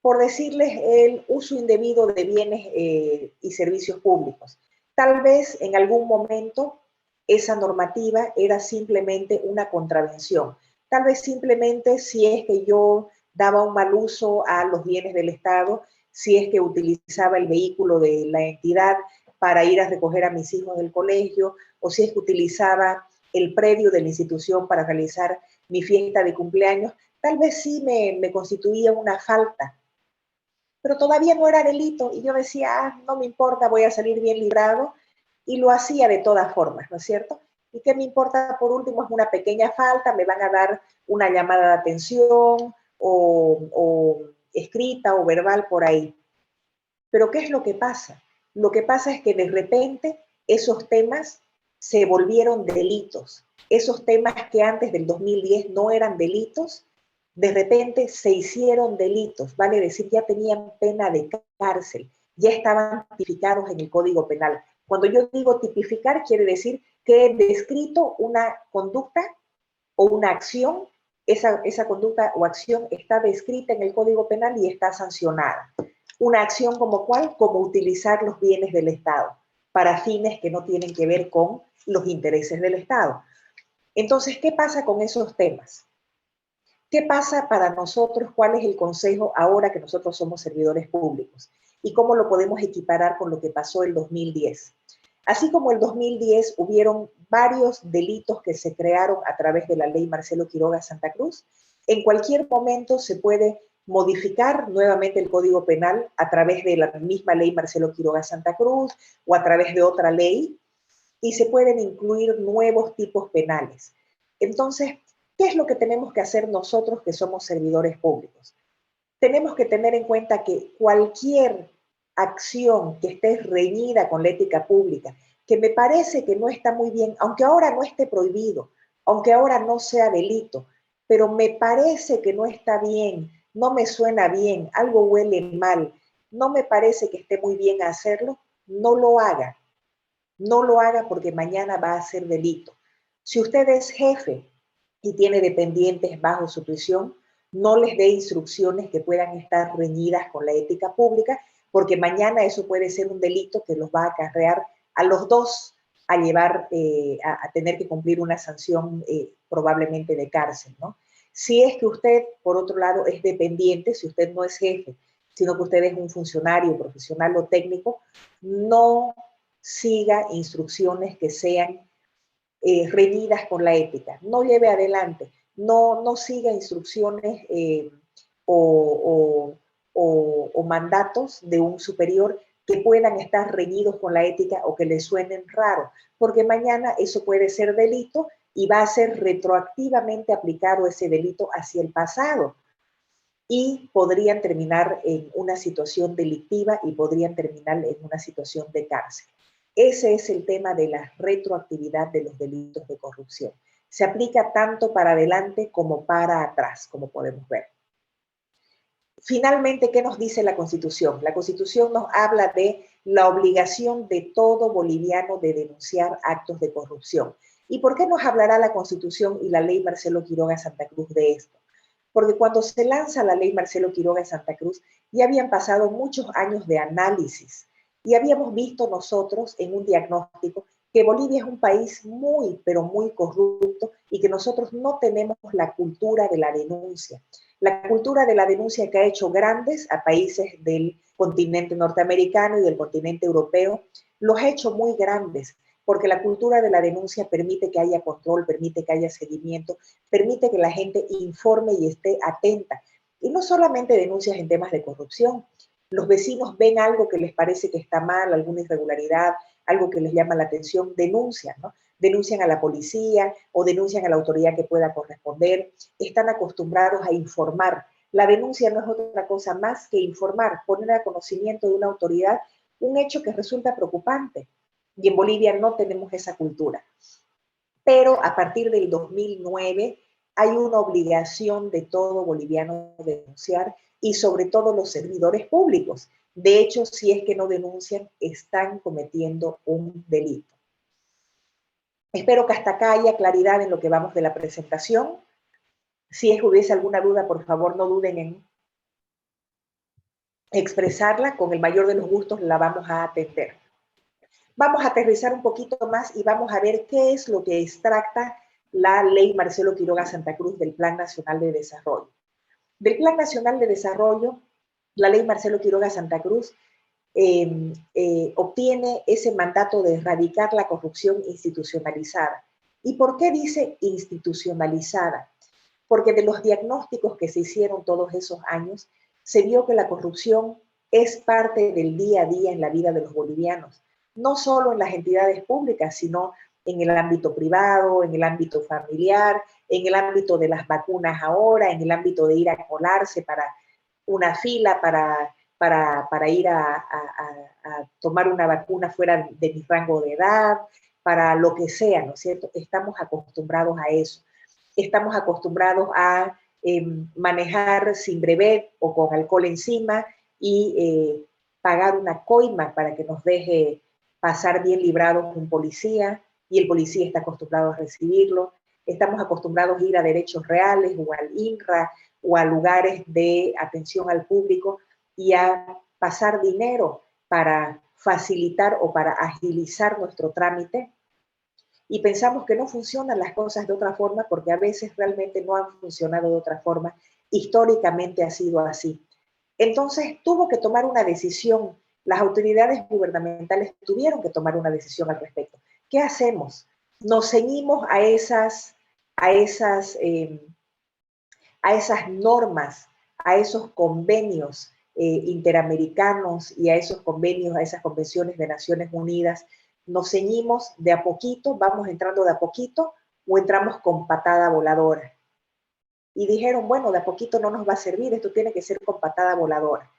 por decirles, el uso indebido de bienes y servicios públicos. Tal vez en algún momento esa normativa era simplemente una contravención. Tal vez simplemente si es que yo daba un mal uso a los bienes del Estado, si es que utilizaba el vehículo de la entidad para ir a recoger a mis hijos del colegio, o si es que utilizaba el predio de la institución para realizar mi fiesta de cumpleaños, tal vez sí me constituía una falta, pero todavía no era delito y yo decía, no me importa, voy a salir bien librado, y lo hacía de todas formas, ¿no es cierto? ¿Y qué me importa? Por último, es una pequeña falta, me van a dar una llamada de atención o escrita o verbal por ahí. Pero ¿qué es lo que pasa? Lo que pasa es que de repente esos temas se volvieron delitos. Esos temas que antes del 2010 no eran delitos, de repente se hicieron delitos, vale decir, ya tenían pena de cárcel, ya estaban tipificados en el Código Penal. Cuando yo digo tipificar, quiere decir que he descrito una conducta o una acción, esa conducta o acción está descrita en el Código Penal y está sancionada. Una acción como cuál, como utilizar los bienes del Estado para fines que no tienen que ver con los intereses del Estado. Entonces, ¿qué pasa con esos temas? ¿Qué pasa para nosotros? ¿Cuál es el consejo ahora que nosotros somos servidores públicos? ¿Y cómo lo podemos equiparar con lo que pasó el 2010? Así como el 2010 hubieron varios delitos que se crearon a través de la ley Marcelo Quiroga Santa Cruz, en cualquier momento se puede modificar nuevamente el Código Penal a través de la misma ley Marcelo Quiroga Santa Cruz o a través de otra ley y se pueden incluir nuevos tipos penales. Entonces, ¿qué es lo que tenemos que hacer nosotros que somos servidores públicos? Tenemos que tener en cuenta que cualquier acción que esté reñida con la ética pública, que me parece que no está muy bien, aunque ahora no esté prohibido, aunque ahora no sea delito, pero me parece que no está bien, no me suena bien, algo huele mal, no me parece que esté muy bien hacerlo, no lo haga. No lo haga porque mañana va a ser delito. Si usted es jefe y tiene dependientes bajo su prisión, no les dé instrucciones que puedan estar reñidas con la ética pública, porque mañana eso puede ser un delito que los va a acarrear a los dos a llevar, a tener que cumplir una sanción probablemente de cárcel, ¿no? Si es que usted, por otro lado, es dependiente, si usted no es jefe, sino que usted es un funcionario profesional o técnico, no siga instrucciones que sean reñidas con la ética, no lleve adelante, no siga instrucciones o mandatos de un superior que puedan estar reñidos con la ética o que le suenen raros, porque mañana eso puede ser delito y va a ser retroactivamente aplicado ese delito hacia el pasado y podrían terminar en una situación delictiva y podrían terminar en una situación de cárcel. Ese es el tema de la retroactividad de los delitos de corrupción. Se aplica tanto para adelante como para atrás, como podemos ver. Finalmente, ¿qué nos dice la Constitución? La Constitución nos habla de la obligación de todo boliviano de denunciar actos de corrupción. ¿Y por qué nos hablará la Constitución y la ley Marcelo Quiroga Santa Cruz de esto? Porque cuando se lanza la ley Marcelo Quiroga Santa Cruz, ya habían pasado muchos años de análisis y habíamos visto nosotros en un diagnóstico que Bolivia es un país muy, pero muy corrupto y que nosotros no tenemos la cultura de la denuncia. La cultura de la denuncia que ha hecho grandes a países del continente norteamericano y del continente europeo, los ha hecho muy grandes, porque la cultura de la denuncia permite que haya control, permite que haya seguimiento, permite que la gente informe y esté atenta. Y no solamente denuncias en temas de corrupción. Los vecinos ven algo que les parece que está mal, alguna irregularidad, algo que les llama la atención, denuncian, ¿no? Denuncian a la policía o denuncian a la autoridad que pueda corresponder. Están acostumbrados a informar. La denuncia no es otra cosa más que informar, poner a conocimiento de una autoridad un hecho que resulta preocupante. Y en Bolivia no tenemos esa cultura. Pero a partir del 2009 hay una obligación de todo boliviano de denunciar y sobre todo los servidores públicos. De hecho, si es que no denuncian, están cometiendo un delito. Espero que hasta acá haya claridad en lo que vamos de la presentación. Si es que hubiese alguna duda, por favor, no duden en expresarla. Con el mayor de los gustos la vamos a atender. Vamos a aterrizar un poquito más y vamos a ver qué es lo que extracta la ley Marcelo Quiroga Santa Cruz del Plan Nacional de Desarrollo. Del Plan Nacional de Desarrollo, la ley Marcelo Quiroga Santa Cruz obtiene ese mandato de erradicar la corrupción institucionalizada. ¿Y por qué dice institucionalizada? Porque de los diagnósticos que se hicieron todos esos años, se vio que la corrupción es parte del día a día en la vida de los bolivianos, no solo en las entidades públicas, sino en el ámbito privado, en el ámbito familiar, en el ámbito de las vacunas ahora, en el ámbito de ir a colarse para una fila para ir a tomar una vacuna fuera de mi rango de edad, para lo que sea, ¿no es cierto? Estamos acostumbrados a eso. Estamos acostumbrados a manejar sin brevet o con alcohol encima y pagar una coima para que nos deje pasar bien librados un policía y el policía está acostumbrado a recibirlo. Estamos acostumbrados a ir a derechos reales o al INRA o a lugares de atención al público y a pasar dinero para facilitar o para agilizar nuestro trámite. Y pensamos que no funcionan las cosas de otra forma porque a veces realmente no han funcionado de otra forma. Históricamente ha sido así. Entonces tuvo que tomar una decisión. Las autoridades gubernamentales tuvieron que tomar una decisión al respecto. ¿Qué hacemos? Nos ceñimos a esas normas, a esos convenios interamericanos y a esos convenios, a esas convenciones de Naciones Unidas. Nos ceñimos de a poquito, vamos entrando de a poquito o entramos con patada voladora. Y dijeron, bueno, de a poquito no nos va a servir, esto tiene que ser con patada voladora.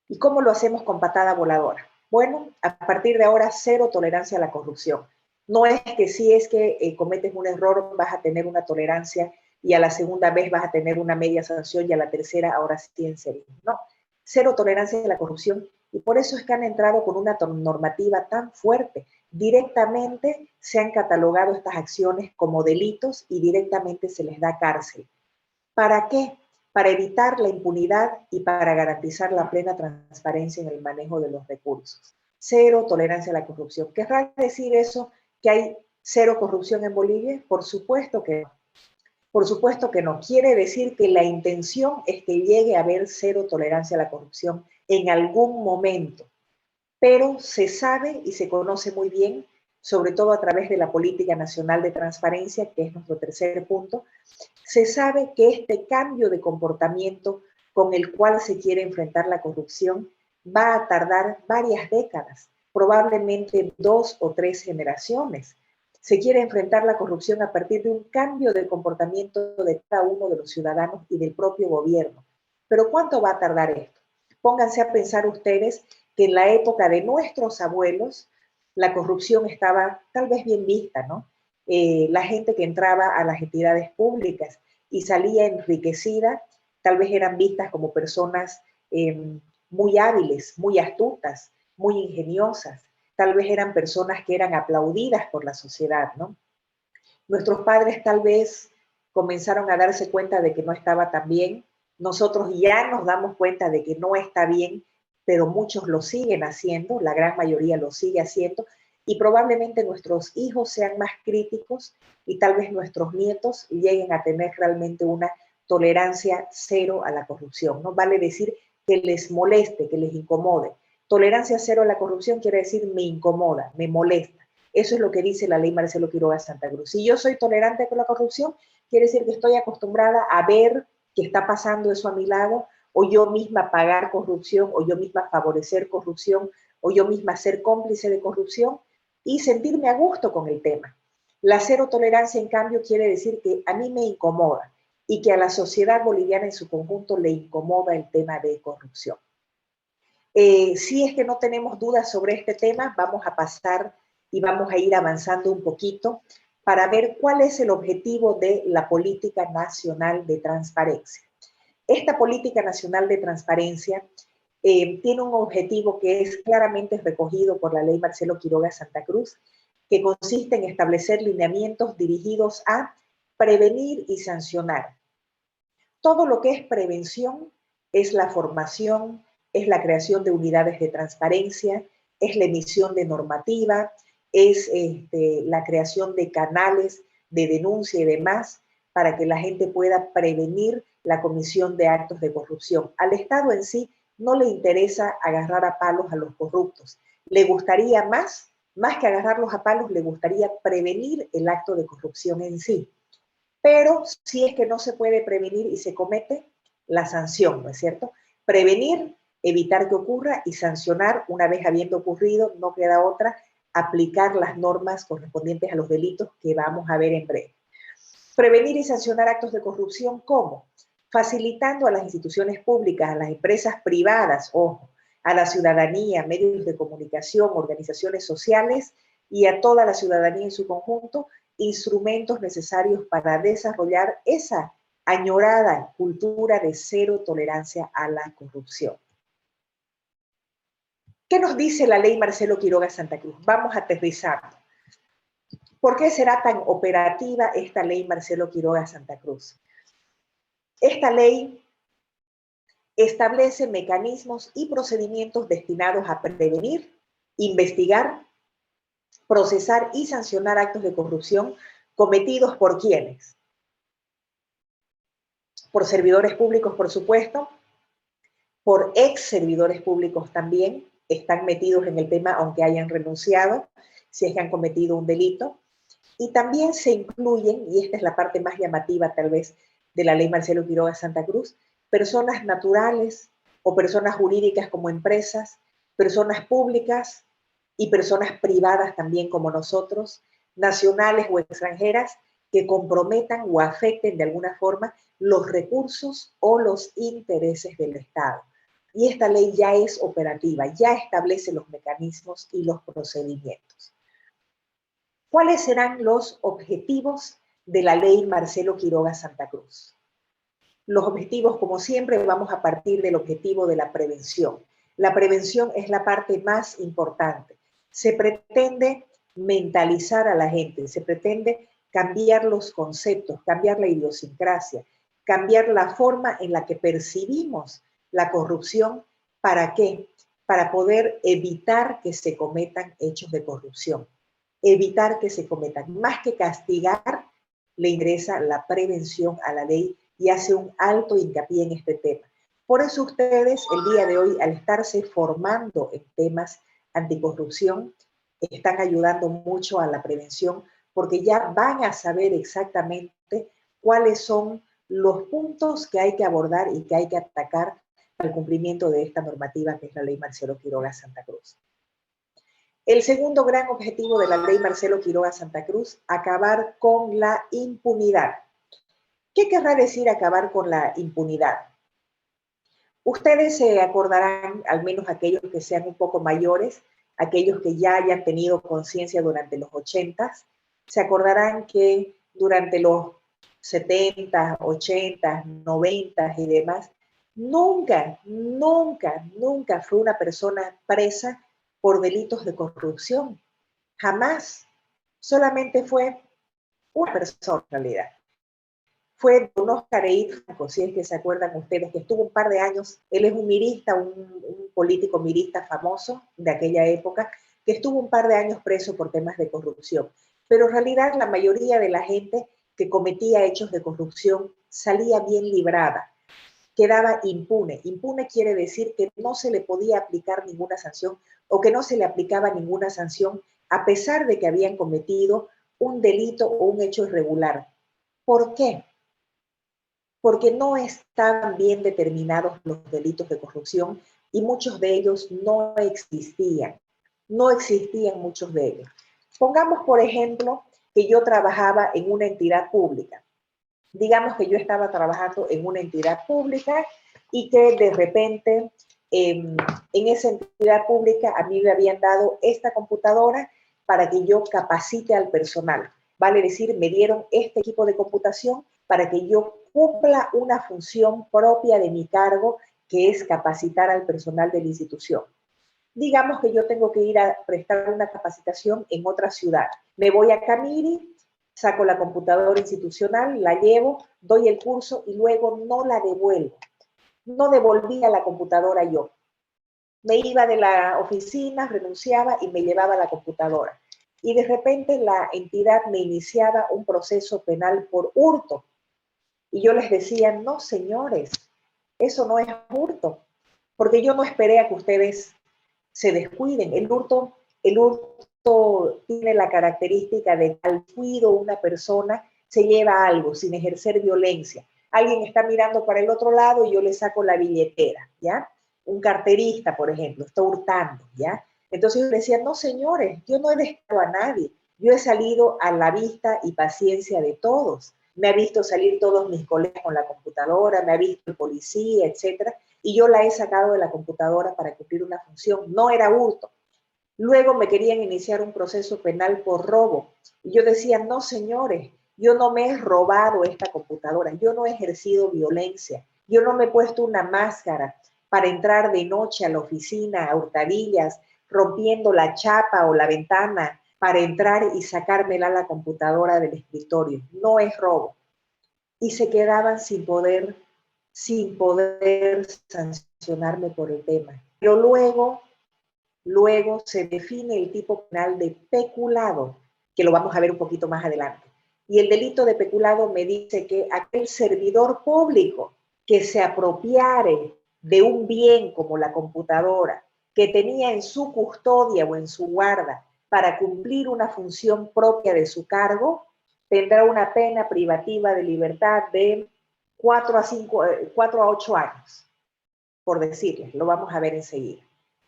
¿Y cómo lo hacemos con patada voladora? Bueno, a partir de ahora, cero tolerancia a la corrupción. No es que si es que cometes un error vas a tener una tolerancia y a la segunda vez vas a tener una media sanción y a la tercera ahora sí en serio. No, cero tolerancia a la corrupción y por eso es que han entrado con una normativa tan fuerte. Directamente se han catalogado estas acciones como delitos y directamente se les da cárcel. ¿Para qué? Para evitar la impunidad y para garantizar la plena transparencia en el manejo de los recursos. Cero tolerancia a la corrupción. ¿Querrá decir eso que hay cero corrupción en Bolivia? Por supuesto que no. Por supuesto que no. Quiere decir que la intención es que llegue a haber cero tolerancia a la corrupción en algún momento. Pero se sabe y se conoce muy bien, sobre todo a través de la Política Nacional de Transparencia, que es nuestro tercer punto, se sabe que este cambio de comportamiento con el cual se quiere enfrentar la corrupción va a tardar varias décadas, probablemente 2 o 3 generaciones. Se quiere enfrentar la corrupción a partir de un cambio de comportamiento de cada uno de los ciudadanos y del propio gobierno. Pero ¿cuánto va a tardar esto? Pónganse a pensar ustedes que en la época de nuestros abuelos la corrupción estaba tal vez bien vista, ¿no? La gente que entraba a las entidades públicas y salía enriquecida tal vez eran vistas como personas muy hábiles, muy astutas, muy ingeniosas, tal vez eran personas que eran aplaudidas por la sociedad, ¿no? Nuestros padres tal vez comenzaron a darse cuenta de que no estaba tan bien, nosotros ya nos damos cuenta de que no está bien, pero muchos lo siguen haciendo, la gran mayoría lo sigue haciendo, y probablemente nuestros hijos sean más críticos y tal vez nuestros nietos lleguen a tener realmente una tolerancia cero a la corrupción. No vale decir que les moleste, que les incomode. Tolerancia cero a la corrupción quiere decir me incomoda, me molesta. Eso es lo que dice la ley Marcelo Quiroga Santa Cruz. Si yo soy tolerante con la corrupción, quiere decir que estoy acostumbrada a ver que está pasando eso a mi lado, o yo misma pagar corrupción, o yo misma favorecer corrupción, o yo misma ser cómplice de corrupción, y sentirme a gusto con el tema. La cero tolerancia, en cambio, quiere decir que a mí me incomoda y que a la sociedad boliviana en su conjunto le incomoda el tema de corrupción. Si es que no tenemos dudas sobre este tema, vamos a pasar y vamos a ir avanzando un poquito para ver cuál es el objetivo de la Política Nacional de Transparencia. Esta Política Nacional de Transparencia tiene un objetivo que es claramente recogido por la ley Marcelo Quiroga Santa Cruz, que consiste en establecer lineamientos dirigidos a prevenir y sancionar. Todo lo que es prevención es la formación, es la creación de unidades de transparencia, es la emisión de normativa, es la creación de canales de denuncia y demás para que la gente pueda prevenir la comisión de actos de corrupción. Al Estado en sí no le interesa agarrar a palos a los corruptos. Le gustaría más que agarrarlos a palos, le gustaría prevenir el acto de corrupción en sí. Pero si es que no se puede prevenir y se comete, la sanción, ¿no es cierto? Prevenir, evitar que ocurra y sancionar una vez habiendo ocurrido, no queda otra, aplicar las normas correspondientes a los delitos que vamos a ver en breve. Prevenir y sancionar actos de corrupción, ¿cómo? Facilitando a las instituciones públicas, a las empresas privadas, ojo, a la ciudadanía, medios de comunicación, organizaciones sociales y a toda la ciudadanía en su conjunto, instrumentos necesarios para desarrollar esa añorada cultura de cero tolerancia a la corrupción. ¿Qué nos dice la ley Marcelo Quiroga Santa Cruz? Vamos a aterrizar. ¿Por qué será tan operativa esta ley Marcelo Quiroga Santa Cruz? Esta ley establece mecanismos y procedimientos destinados a prevenir, investigar, procesar y sancionar actos de corrupción cometidos por ¿quiénes? Por servidores públicos, por supuesto, por ex servidores públicos también, están metidos en el tema aunque hayan renunciado, si es que han cometido un delito. Y también se incluyen, y esta es la parte más llamativa tal vez de la ley Marcelo Quiroga Santa Cruz, personas naturales o personas jurídicas como empresas, personas públicas y personas privadas también como nosotros, nacionales o extranjeras, que comprometan o afecten de alguna forma los recursos o los intereses del Estado. Y esta ley ya es operativa, ya establece los mecanismos y los procedimientos. ¿Cuáles serán los objetivos de la ley Marcelo Quiroga Santa Cruz? Los objetivos, como siempre, vamos a partir del objetivo de la prevención. La prevención es la parte más importante. Se pretende mentalizar a la gente, se pretende cambiar los conceptos, cambiar la idiosincrasia, cambiar la forma en la que percibimos la corrupción. ¿Para qué? Para poder evitar que se cometan hechos de corrupción. Evitar que se cometan. Más que castigar, le ingresa la prevención a la ley y hace un alto hincapié en este tema. Por eso ustedes el día de hoy, al estarse formando en temas anticorrupción, están ayudando mucho a la prevención porque ya van a saber exactamente cuáles son los puntos que hay que abordar y que hay que atacar para el cumplimiento de esta normativa que es la ley Marcelo Quiroga Santa Cruz. El segundo gran objetivo de la ley Marcelo Quiroga Santa Cruz, acabar con la impunidad. ¿Qué querrá decir acabar con la impunidad? Ustedes se acordarán, al menos aquellos que sean un poco mayores, aquellos que ya hayan tenido conciencia durante los 80s, se acordarán que durante los 70, 80, 90 y demás, nunca, nunca, nunca fue una persona presa por delitos de corrupción. Jamás. Solamente fue una persona en realidad. Fue don Oscar Franco, si es que se acuerdan ustedes, que estuvo un par de años, él es un mirista, un político mirista famoso de aquella época, que estuvo un par de años preso por temas de corrupción. Pero en realidad la mayoría de la gente que cometía hechos de corrupción salía bien librada, quedaba impune. Impune quiere decir que no se le podía aplicar ninguna sanción o que no se le aplicaba ninguna sanción a pesar de que habían cometido un delito o un hecho irregular. ¿Por qué? Porque no estaban bien determinados los delitos de corrupción y muchos de ellos no existían. No existían muchos de ellos. Pongamos, por ejemplo, que yo trabajaba en una entidad pública. Digamos que yo estaba trabajando en una entidad pública y que de repente en esa entidad pública a mí me habían dado esta computadora para que yo capacite al personal. Vale decir, me dieron este equipo de computación para que yo cumpla una función propia de mi cargo, que es capacitar al personal de la institución. Digamos que yo tengo que ir a prestar una capacitación en otra ciudad. Me voy a Camiri, saco la computadora institucional, la llevo, doy el curso y luego no la devuelvo. No devolvía la computadora yo. Me iba de la oficina, renunciaba y me llevaba la computadora. Y de repente la entidad me iniciaba un proceso penal por hurto. Y yo les decía, no, señores, eso no es hurto, porque yo no esperé a que ustedes se descuiden. El hurto tiene la característica de que al cuido una persona se lleva algo sin ejercer violencia. Alguien está mirando para el otro lado y yo le saco la billetera, ¿ya? Un carterista, por ejemplo, está hurtando, ¿ya? Entonces yo le decía, no, señores, yo no he dejado a nadie. Yo he salido a la vista y paciencia de todos. Me ha visto salir todos mis colegas con la computadora, me ha visto el policía, etcétera, y yo la he sacado de la computadora para cumplir una función. No era hurto. Luego me querían iniciar un proceso penal por robo. Y yo decía, no, señores, yo no me he robado esta computadora, yo no he ejercido violencia, yo no me he puesto una máscara para entrar de noche a la oficina, a hurtadillas, rompiendo la chapa o la ventana para entrar y sacármela a la computadora del escritorio. No es robo. Y se quedaban sin poder sancionarme por el tema. Pero luego se define el tipo penal de peculado, que lo vamos a ver un poquito más adelante. Y el delito de peculado me dice que aquel servidor público que se apropiare de un bien como la computadora, que tenía en su custodia o en su guarda para cumplir una función propia de su cargo, tendrá una pena privativa de libertad de 4 a 8 años, por decirles, lo vamos a ver enseguida.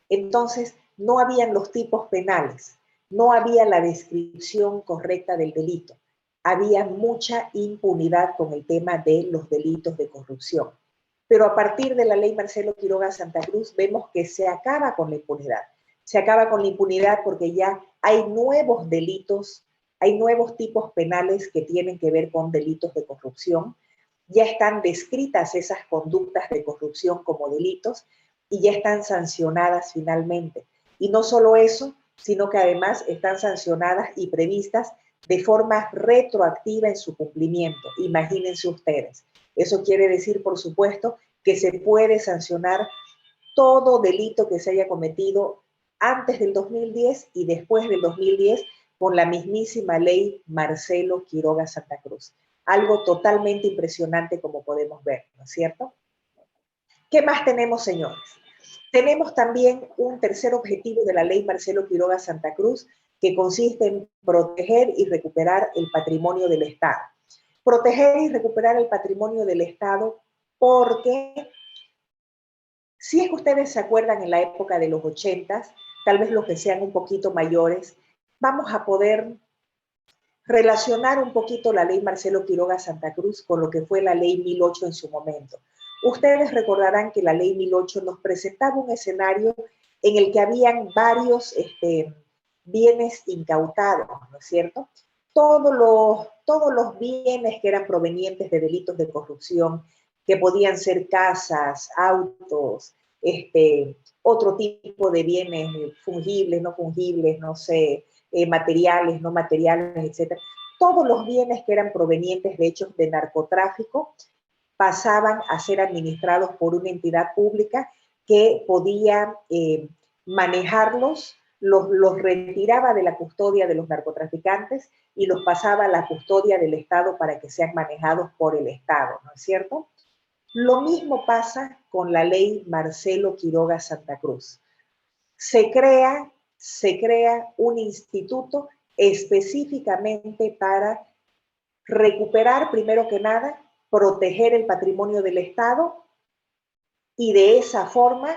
Entonces, no habían los tipos penales, no había la descripción correcta del delito, había mucha impunidad con el tema de los delitos de corrupción. Pero a partir de la ley Marcelo Quiroga Santa Cruz vemos que se acaba con la impunidad. Se acaba con la impunidad porque ya hay nuevos delitos, hay nuevos tipos penales que tienen que ver con delitos de corrupción. Ya están descritas esas conductas de corrupción como delitos y ya están sancionadas finalmente. Y no solo eso, sino que además están sancionadas y previstas de forma retroactiva en su cumplimiento. Imagínense ustedes. Eso quiere decir, por supuesto, que se puede sancionar todo delito que se haya cometido antes del 2010 y después del 2010 con la mismísima ley Marcelo Quiroga Santa Cruz. Algo totalmente impresionante como podemos ver, ¿no es cierto? ¿Qué más tenemos, señores? Tenemos también un tercer objetivo de la ley Marcelo Quiroga Santa Cruz, que consiste en proteger y recuperar el patrimonio del Estado. Proteger y recuperar el patrimonio del Estado porque, si es que ustedes se acuerdan en la época de los 80s, tal vez los que sean un poquito mayores, vamos a poder relacionar un poquito la ley Marcelo Quiroga Santa Cruz con lo que fue la ley 1008 en su momento. Ustedes recordarán que la ley 1008 nos presentaba un escenario en el que habían varios bienes incautados, ¿no es cierto? todos los bienes que eran provenientes de delitos de corrupción, que podían ser casas, autos, otro tipo de bienes fungibles, no fungibles, no sé, materiales, no materiales, etcétera. Todos los bienes que eran provenientes de hechos de narcotráfico pasaban a ser administrados por una entidad pública que podía manejarlos, los retiraba de la custodia de los narcotraficantes y los pasaba a la custodia del Estado para que sean manejados por el Estado, ¿no es cierto? Lo mismo pasa con la ley Marcelo Quiroga Santa Cruz. Se crea un instituto específicamente para recuperar, primero que nada, proteger el patrimonio del Estado y de esa forma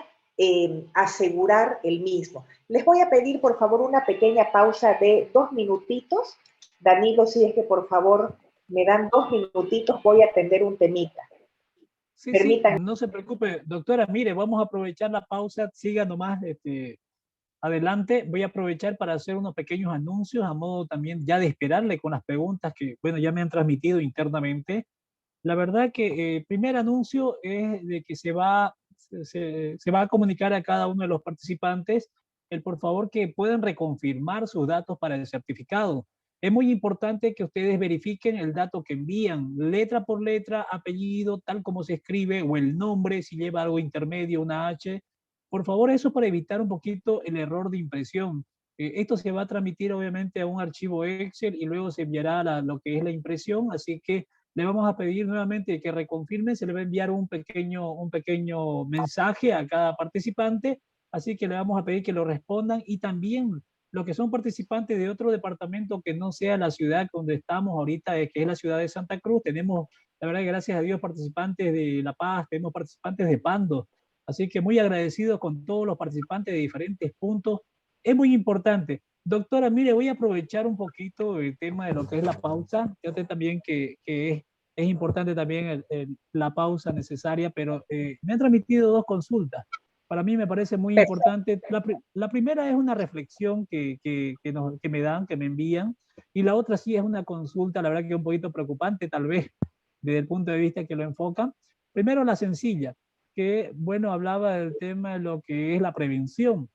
asegurar el mismo. Les voy a pedir, por favor, una pequeña pausa de 2 minutitos. Danilo, si es que por favor me dan 2 minutitos, voy a atender un temita. Sí, sí, no se preocupe, doctora. Mire, vamos a aprovechar la pausa. Siga nomás adelante. Voy a aprovechar para hacer unos pequeños anuncios a modo también ya de esperarle con las preguntas que, bueno, ya me han transmitido internamente. La verdad que el primer anuncio es de que se va a comunicar a cada uno de los participantes el por favor que puedan reconfirmar sus datos para el certificado. Es muy importante que ustedes verifiquen el dato que envían, letra por letra, apellido, tal como se escribe, o el nombre, si lleva algo intermedio, una H. Por favor, eso para evitar un poquito el error de impresión. Esto se va a transmitir obviamente a un archivo Excel y luego se enviará lo que es la impresión, así que le vamos a pedir nuevamente que reconfirme, se le va a enviar un pequeño mensaje a cada participante, así que le vamos a pedir que lo respondan y también los que son participantes de otro departamento que no sea la ciudad donde estamos ahorita, que es la ciudad de Santa Cruz. Tenemos, la verdad, gracias a Dios, participantes de La Paz, tenemos participantes de Pando, así que muy agradecidos con todos los participantes de diferentes puntos. Es muy importante. Doctora, mire, voy a aprovechar un poquito el tema de lo que es la pausa. Yo sé también que es importante también la pausa necesaria, pero me han transmitido 2 consultas. Para mí me parece muy importante. La primera es una reflexión que me dan, que me envían, y la otra sí es una consulta, la verdad que es un poquito preocupante, tal vez, desde el punto de vista que lo enfocan. Primero la sencilla, que, bueno, hablaba del tema de lo que es la prevención.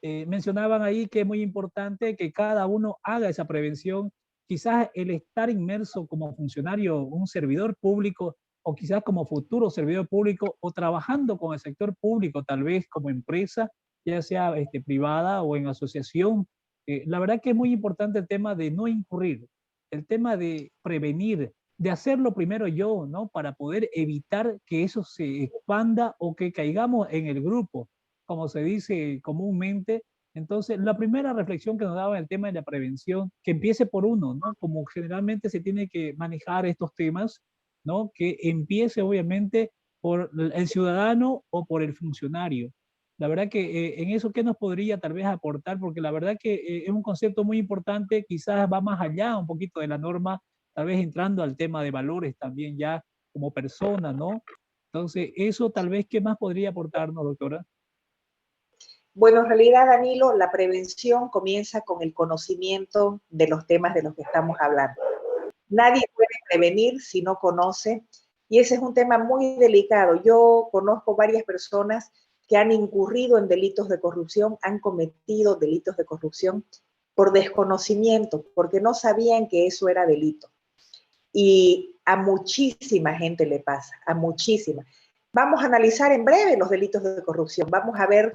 Mencionaban ahí que es muy importante que cada uno haga esa prevención. Quizás el estar inmerso como funcionario, un servidor público, o quizás como futuro servidor público, o trabajando con el sector público, tal vez como empresa, ya sea privada o en asociación. La verdad que es muy importante el tema de no incurrir, el tema de prevenir, de hacerlo primero yo, ¿no? Para poder evitar que eso se expanda o que caigamos en el grupo, como se dice comúnmente. Entonces, la primera reflexión que nos daba el tema de la prevención, que empiece por uno, ¿no? Como generalmente se tiene que manejar estos temas, ¿no? Que empiece obviamente por el ciudadano o por el funcionario. La verdad que en eso, ¿qué nos podría tal vez aportar? Porque la verdad que es un concepto muy importante, quizás va más allá un poquito de la norma, tal vez entrando al tema de valores también ya como persona, ¿no? Entonces, eso tal vez, ¿qué más podría aportarnos, doctora? Bueno, en realidad, Danilo, la prevención comienza con el conocimiento de los temas de los que estamos hablando. Nadie puede prevenir si no conoce, y ese es un tema muy delicado. Yo conozco varias personas que han incurrido en delitos de corrupción, han cometido delitos de corrupción por desconocimiento, porque no sabían que eso era delito. Y a muchísima gente le pasa, a muchísima. Vamos a analizar en breve los delitos de corrupción, vamos a ver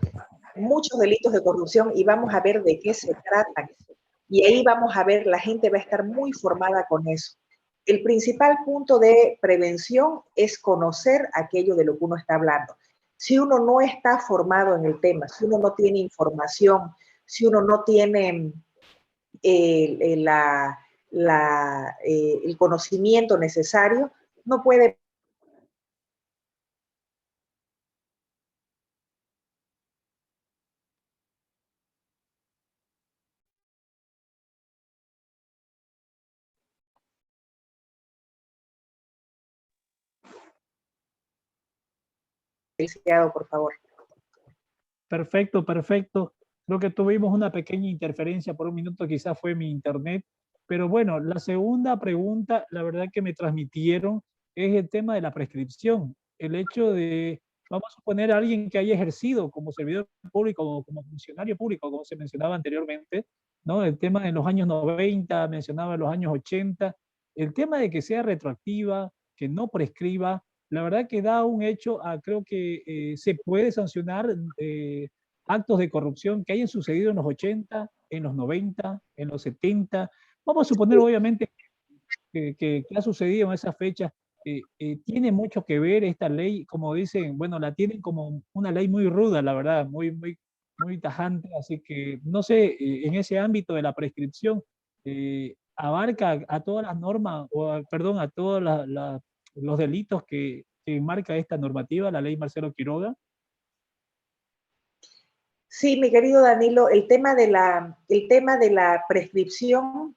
muchos delitos de corrupción y vamos a ver de qué se tratan. Y ahí vamos a ver, la gente va a estar muy formada con eso. El principal punto de prevención es conocer aquello de lo que uno está hablando. Si uno no está formado en el tema, si uno no tiene información, si uno no tiene el conocimiento necesario, no puede por favor. Perfecto, perfecto. Creo que tuvimos una pequeña interferencia por un minuto, quizás fue mi internet. Pero bueno, la segunda pregunta, la verdad que me transmitieron, es el tema de la prescripción. El hecho de, vamos a suponer a alguien que haya ejercido como servidor público o como funcionario público, como se mencionaba anteriormente, ¿no? El tema de los años 90, mencionaba los años 80, el tema de que sea retroactiva, que no prescriba, la verdad que da un hecho a, creo que se puede sancionar actos de corrupción que hayan sucedido en los 80, en los 90, en los 70. Vamos a suponer, obviamente, que ha sucedido en esas fechas. Tiene mucho que ver esta ley, como dicen, bueno, la tienen como una ley muy ruda, la verdad, muy tajante, así que no sé, en ese ámbito de la prescripción, abarca a todas las normas, perdón, a todos los delitos que marca esta normativa, la ley Marcelo Quiroga. Sí, mi querido Danilo, el tema de la prescripción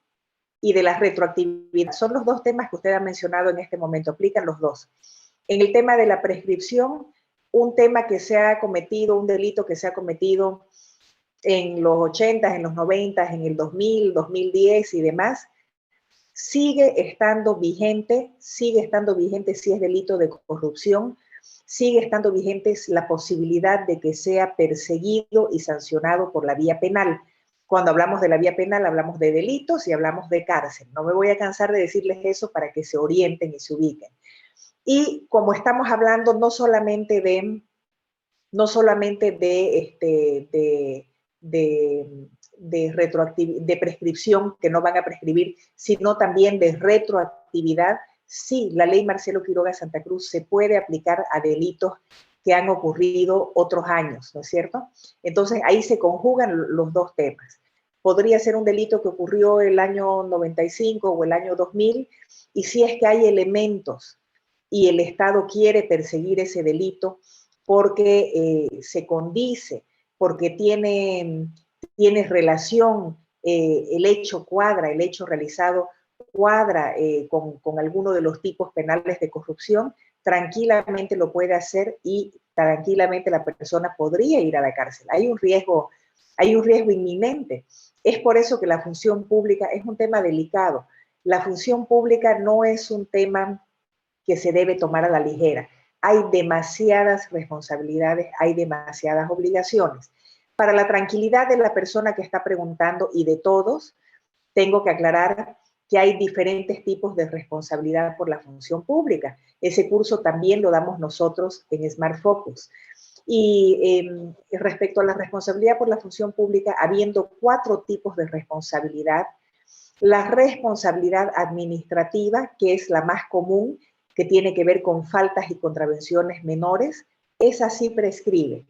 y de la retroactividad son los dos temas que usted ha mencionado en este momento, aplican los dos. En el tema de la prescripción, un tema que se ha cometido, un delito que se ha cometido en los 80, en los 90, en el 2000, 2010 y demás, sigue estando vigente si es delito de corrupción, sigue estando vigente la posibilidad de que sea perseguido y sancionado por la vía penal. Cuando hablamos de la vía penal, hablamos de delitos y hablamos de cárcel. No me voy a cansar de decirles eso para que se orienten y se ubiquen. Y como estamos hablando no solamente de de prescripción, que no van a prescribir, sino también de retroactividad, sí, la ley Marcelo Quiroga Santa Cruz se puede aplicar a delitos que han ocurrido otros años, ¿no es cierto? Entonces ahí se conjugan los dos temas. Podría ser un delito que ocurrió el año 95 o el año 2000, y si es que hay elementos y el Estado quiere perseguir ese delito porque se condice, porque tiene relación, el hecho cuadra, el hecho realizado cuadra con alguno de los tipos penales de corrupción, tranquilamente lo puede hacer y tranquilamente la persona podría ir a la cárcel. Hay un riesgo inminente. Es por eso que la función pública es un tema delicado. La función pública no es un tema que se debe tomar a la ligera. Hay demasiadas responsabilidades, hay demasiadas obligaciones. Para la tranquilidad de la persona que está preguntando y de todos, tengo que aclarar que hay diferentes tipos de responsabilidad por la función pública. Ese curso también lo damos nosotros en Smart Focus. Y respecto a la responsabilidad por la función pública, habiendo 4 tipos de responsabilidad, la responsabilidad administrativa, que es la más común, que tiene que ver con faltas y contravenciones menores, esa sí prescribe.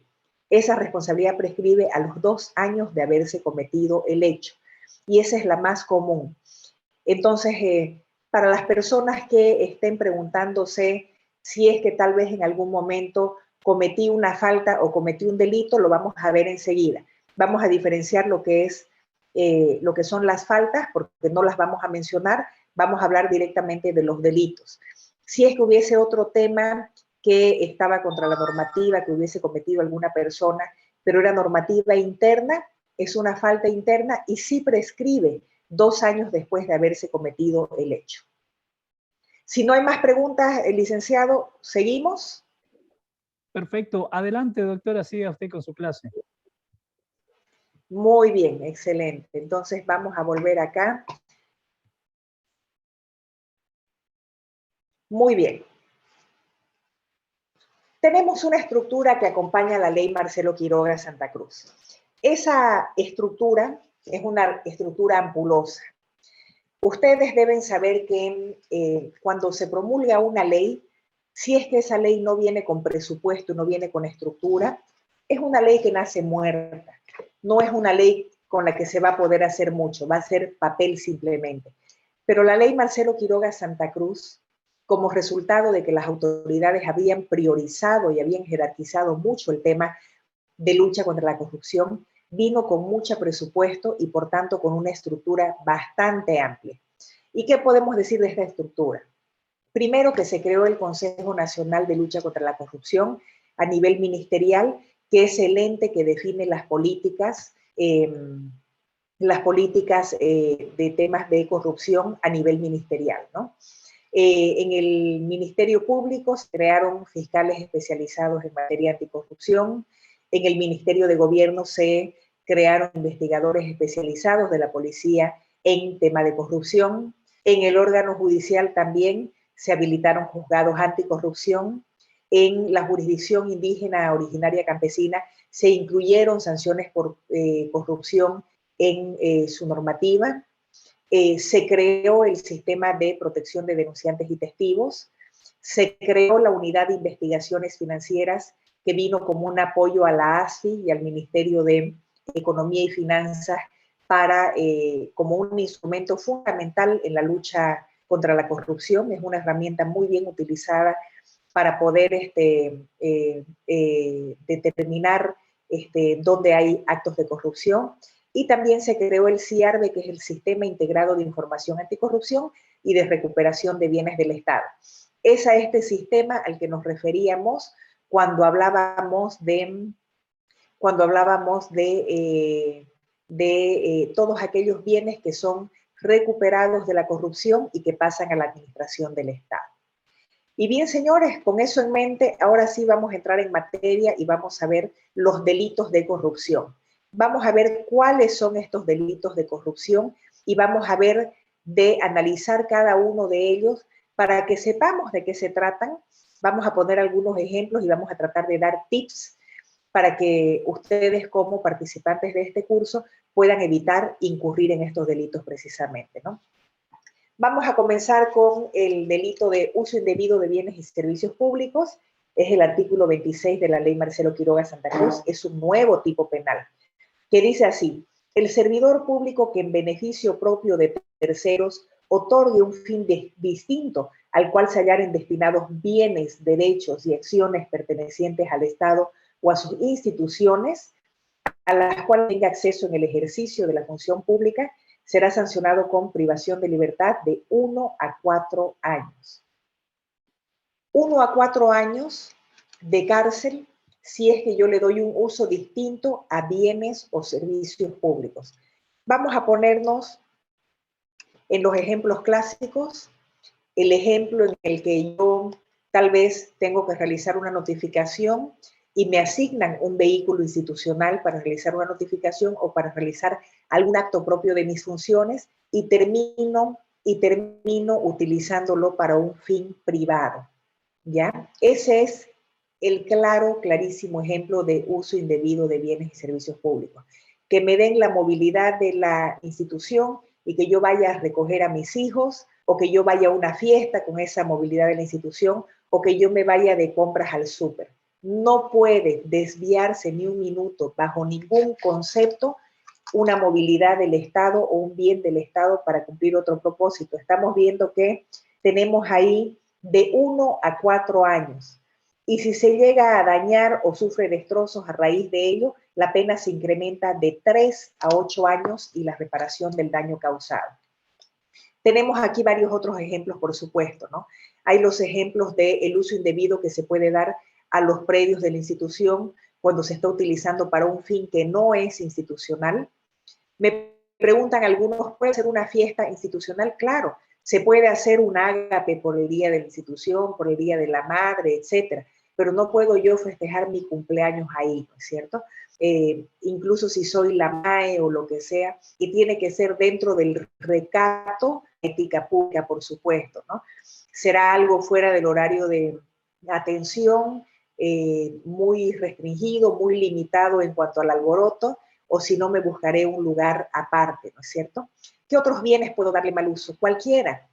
Esa responsabilidad prescribe a los 2 años de haberse cometido el hecho. Y esa es la más común. Entonces, para las personas que estén preguntándose si es que tal vez en algún momento cometí una falta o cometí un delito, lo vamos a ver enseguida. Vamos a diferenciar lo que son las faltas, porque no las vamos a mencionar, vamos a hablar directamente de los delitos. Si es que hubiese otro tema que estaba contra la normativa, que hubiese cometido alguna persona, pero era normativa interna, es una falta interna y sí prescribe 2 años después de haberse cometido el hecho. Si no hay más preguntas, licenciado, ¿seguimos? Perfecto. Adelante, doctora, siga usted con su clase. Muy bien, excelente. Entonces vamos a volver acá. Muy bien. Tenemos una estructura que acompaña a la ley Marcelo Quiroga Santa Cruz. Esa estructura es una estructura ampulosa. Ustedes deben saber que cuando se promulga una ley, si es que esa ley no viene con presupuesto, no viene con estructura, es una ley que nace muerta. No es una ley con la que se va a poder hacer mucho, va a ser papel simplemente. Pero la ley Marcelo Quiroga Santa Cruz, como resultado de que las autoridades habían priorizado y habían jerarquizado mucho el tema de lucha contra la corrupción, vino con mucho presupuesto y por tanto con una estructura bastante amplia. ¿Y qué podemos decir de esta estructura? Primero, que se creó el Consejo Nacional de Lucha contra la Corrupción a nivel ministerial, que es el ente que define las políticas las políticas de temas de corrupción a nivel ministerial, ¿no? En el Ministerio Público se crearon fiscales especializados en materia anticorrupción. En el Ministerio de Gobierno se crearon investigadores especializados de la policía en tema de corrupción. En el órgano judicial también se habilitaron juzgados anticorrupción. En la jurisdicción indígena originaria campesina se incluyeron sanciones por corrupción en su normativa. Se creó el sistema de protección de denunciantes y testigos. Se creó la unidad de investigaciones financieras que vino como un apoyo a la ASFI y al Ministerio de Economía y Finanzas para, como un instrumento fundamental en la lucha contra la corrupción. Es una herramienta muy bien utilizada para poder determinar dónde hay actos de corrupción. Y también se creó el CIARBE, que es el Sistema Integrado de Información Anticorrupción y de Recuperación de Bienes del Estado. Es a este sistema al que nos referíamos cuando hablábamos de todos aquellos bienes que son recuperados de la corrupción y que pasan a la administración del Estado. Y bien, señores, con eso en mente, ahora sí vamos a entrar en materia y vamos a ver los delitos de corrupción. Vamos a ver cuáles son estos delitos de corrupción y vamos a ver de analizar cada uno de ellos para que sepamos de qué se tratan. Vamos a poner algunos ejemplos y vamos a tratar de dar tips para que ustedes como participantes de este curso puedan evitar incurrir en estos delitos precisamente, ¿no? Vamos a comenzar con el delito de uso indebido de bienes y servicios públicos. Es el artículo 26 de la Ley Marcelo Quiroga Santa Cruz. Es un nuevo tipo penal que dice así: el servidor público que en beneficio propio de terceros otorgue un fin distinto al cual se hallaren destinados bienes, derechos y acciones pertenecientes al Estado o a sus instituciones, a las cuales tenga acceso en el ejercicio de la función pública, será sancionado con privación de libertad de 1 a 4 años. 1 a 4 años de cárcel si es que yo le doy un uso distinto a bienes o servicios públicos. Vamos a ponernos en los ejemplos clásicos, el ejemplo en el que yo tal vez tengo que realizar una notificación y me asignan un vehículo institucional para realizar una notificación o para realizar algún acto propio de mis funciones y termino utilizándolo para un fin privado, ¿ya? Ese es el clarísimo ejemplo de uso indebido de bienes y servicios públicos. Que me den la movilidad de la institución y que yo vaya a recoger a mis hijos, o que yo vaya a una fiesta con esa movilidad de la institución, o que yo me vaya de compras al súper. No puede desviarse ni un minuto bajo ningún concepto una movilidad del Estado o un bien del Estado para cumplir otro propósito. Estamos viendo que tenemos ahí de 1 a 4 años. Y si se llega a dañar o sufre destrozos a raíz de ello, la pena se incrementa de 3 a 8 años y la reparación del daño causado. Tenemos aquí varios otros ejemplos, por supuesto, ¿no? Hay los ejemplos del uso indebido que se puede dar a los predios de la institución cuando se está utilizando para un fin que no es institucional. Me preguntan algunos, ¿puede ser una fiesta institucional? Claro, se puede hacer un ágape por el día de la institución, por el día de la madre, etcétera, pero no puedo yo festejar mi cumpleaños ahí, ¿no es cierto? Incluso si soy la MAE o lo que sea, y tiene que ser dentro del recato, ética pública, por supuesto, ¿no? Será algo fuera del horario de atención, muy restringido, muy limitado en cuanto al alboroto, o si no me buscaré un lugar aparte, ¿no es cierto? ¿Qué otros bienes puedo darle mal uso? Cualquiera.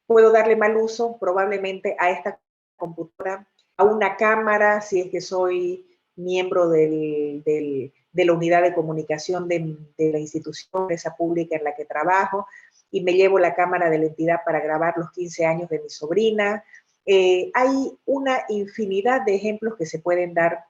Puedo darle mal uso probablemente a esta computadora, a una cámara, si es que soy miembro de la unidad de comunicación de la institución, empresa pública en la que trabajo, y me llevo la cámara de la entidad para grabar los 15 años de mi sobrina. Hay una infinidad de ejemplos que se pueden dar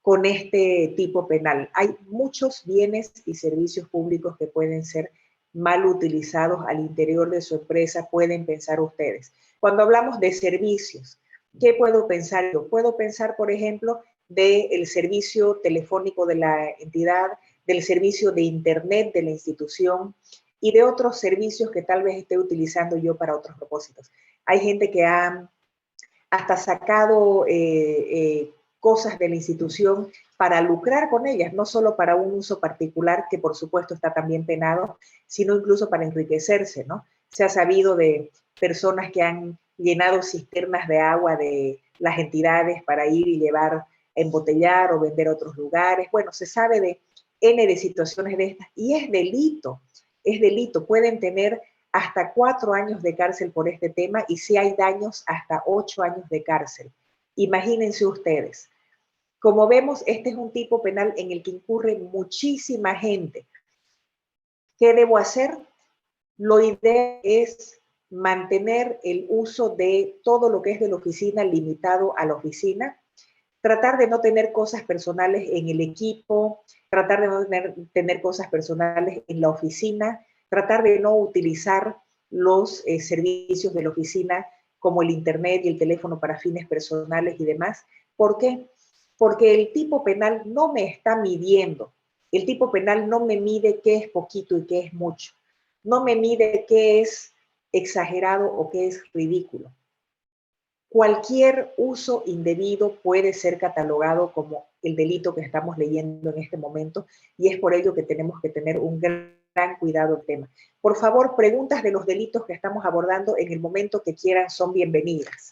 con este tipo penal. Hay muchos bienes y servicios públicos que pueden ser mal utilizados al interior de su empresa, pueden pensar ustedes. Cuando hablamos de servicios, ¿qué puedo pensar yo? Puedo pensar, por ejemplo, del servicio telefónico de la entidad, del servicio de Internet de la institución y de otros servicios que tal vez esté utilizando yo para otros propósitos. Hay gente que ha hasta sacado cosas de la institución para lucrar con ellas, no solo para un uso particular, que por supuesto está también penado, sino incluso para enriquecerse, ¿no? Se ha sabido de personas que han llenado cisternas de agua de las entidades para ir y llevar a embotellar o vender a otros lugares. Bueno, se sabe de N de situaciones de estas y es delito. Pueden tener hasta 4 años de cárcel por este tema y si hay daños, hasta 8 años de cárcel. Imagínense ustedes. Como vemos, este es un tipo penal en el que incurre muchísima gente. ¿Qué debo hacer? Lo ideal es mantener el uso de todo lo que es de la oficina limitado a la oficina, tratar de no tener cosas personales en el equipo, tratar de no tener cosas personales en la oficina, tratar de no utilizar los servicios de la oficina como el internet y el teléfono para fines personales y demás. ¿Por qué? Porque el tipo penal no me está midiendo. El tipo penal no me mide qué es poquito y qué es mucho. No me mide qué es exagerado o qué es ridículo. Cualquier uso indebido puede ser catalogado como el delito que estamos leyendo en este momento y es por ello que tenemos que tener un gran cuidado del tema. Por favor, preguntas de los delitos que estamos abordando en el momento que quieran son bienvenidas.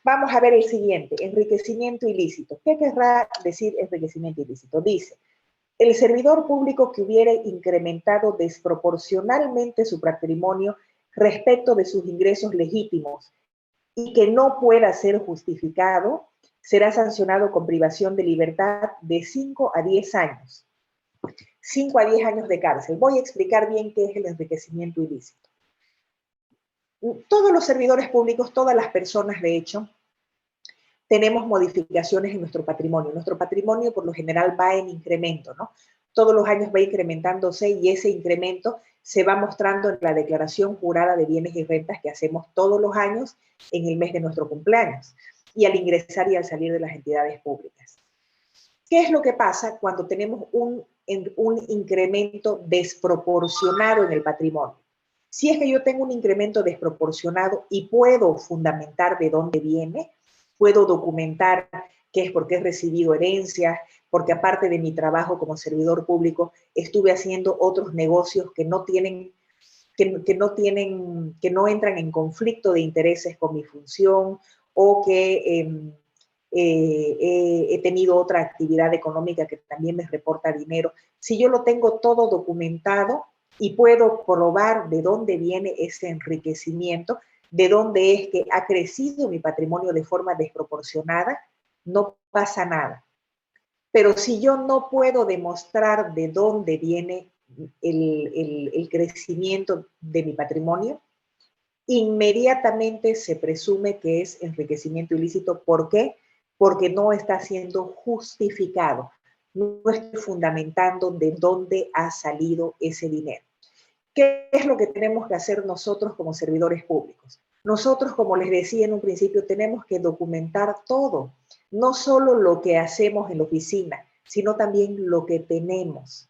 Vamos a ver el siguiente, enriquecimiento ilícito. ¿Qué querrá decir enriquecimiento ilícito? Dice, el servidor público que hubiere incrementado desproporcionalmente su patrimonio respecto de sus ingresos legítimos y que no pueda ser justificado, será sancionado con privación de libertad de 5 a 10 años. 5 a 10 años de cárcel. Voy a explicar bien qué es el enriquecimiento ilícito. Todos los servidores públicos, todas las personas, de hecho, tenemos modificaciones en nuestro patrimonio. Nuestro patrimonio, por lo general, va en incremento, ¿no? Todos los años va incrementándose y ese incremento se va mostrando en la declaración jurada de bienes y rentas que hacemos todos los años en el mes de nuestro cumpleaños y al ingresar y al salir de las entidades públicas. ¿Qué es lo que pasa cuando tenemos un incremento desproporcionado en el patrimonio? Si es que yo tengo un incremento desproporcionado y puedo fundamentar de dónde viene, puedo documentar que es porque he recibido herencias, porque aparte de mi trabajo como servidor público, estuve haciendo otros negocios que no entran en conflicto de intereses con mi función o que he tenido otra actividad económica que también me reporta dinero. Si yo lo tengo todo documentado y puedo probar de dónde viene ese enriquecimiento, de dónde es que ha crecido mi patrimonio de forma desproporcionada, no pasa nada. Pero si yo no puedo demostrar de dónde viene el crecimiento de mi patrimonio, inmediatamente se presume que es enriquecimiento ilícito. ¿Por qué? Porque no está siendo justificado. No estoy fundamentando de dónde ha salido ese dinero. ¿Qué es lo que tenemos que hacer nosotros como servidores públicos? Nosotros, como les decía en un principio, tenemos que documentar todo, no solo lo que hacemos en la oficina, sino también lo que tenemos.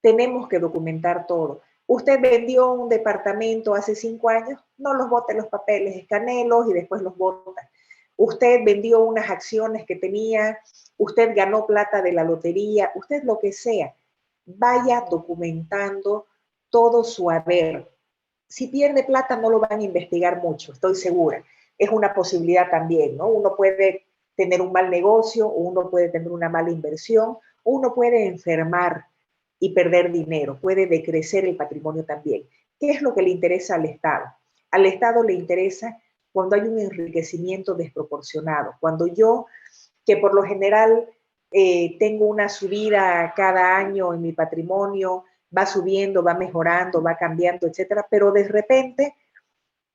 Tenemos que documentar todo. Usted vendió un departamento hace 5 años, no los bote los papeles, escanélos y después los bota. Usted vendió unas acciones que tenía, usted ganó plata de la lotería, usted lo que sea, vaya documentando todo su haber. Si pierde plata no lo van a investigar mucho, estoy segura. Es una posibilidad también, ¿no? Uno puede tener un mal negocio, o uno puede tener una mala inversión, o uno puede enfermar y perder dinero, puede decrecer el patrimonio también. ¿Qué es lo que le interesa al Estado? Al Estado le interesa cuando hay un enriquecimiento desproporcionado, cuando yo, que por lo general tengo una subida cada año en mi patrimonio, va subiendo, va mejorando, va cambiando, etcétera, pero de repente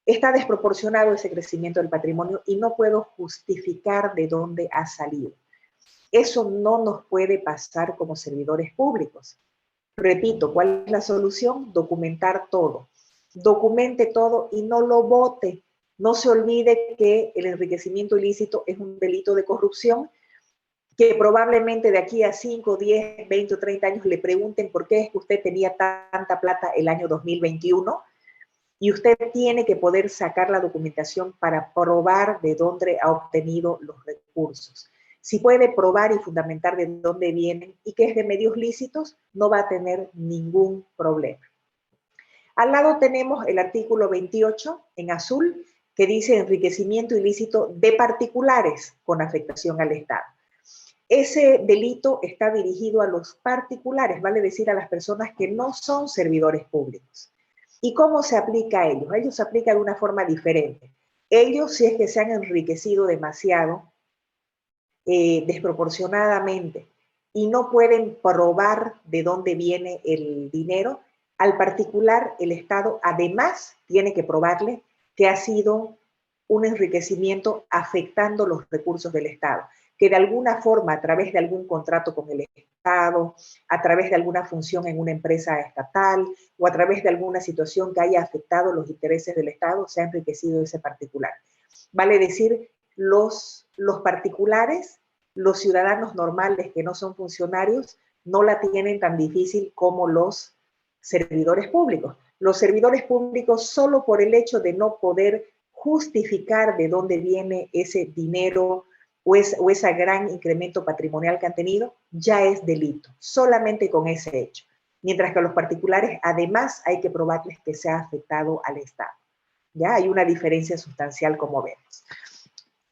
está desproporcionado ese crecimiento del patrimonio y no puedo justificar de dónde ha salido. Eso no nos puede pasar como servidores públicos. Repito, ¿cuál es la solución? Documentar todo. Documente todo y no lo vote. No se olvide que el enriquecimiento ilícito es un delito de corrupción que probablemente de aquí a 5, 10, 20 o 30 años le pregunten por qué es que usted tenía tanta plata el año 2021, y usted tiene que poder sacar la documentación para probar de dónde ha obtenido los recursos. Si puede probar y fundamentar de dónde vienen y que es de medios lícitos, no va a tener ningún problema. Al lado tenemos el artículo 28 en azul, que dice enriquecimiento ilícito de particulares con afectación al Estado. Ese delito está dirigido a los particulares, vale decir a las personas que no son servidores públicos. ¿Y cómo se aplica a ellos? A ellos se aplica de una forma diferente. Ellos, si es que se han enriquecido demasiado, desproporcionadamente, y no pueden probar de dónde viene el dinero, al particular el Estado además tiene que probarle que ha sido un enriquecimiento afectando los recursos del Estado, que de alguna forma, a través de algún contrato con el Estado, a través de alguna función en una empresa estatal o a través de alguna situación que haya afectado los intereses del Estado, se ha enriquecido ese particular. Vale decir, los particulares, los ciudadanos normales que no son funcionarios, no la tienen tan difícil como los servidores públicos. Los servidores públicos, solo por el hecho de no poder justificar de dónde viene ese dinero o ese gran incremento patrimonial que han tenido, ya es delito, solamente con ese hecho. Mientras que a los particulares, además, hay que probarles que se ha afectado al Estado. ¿Ya? Hay una diferencia sustancial, como vemos.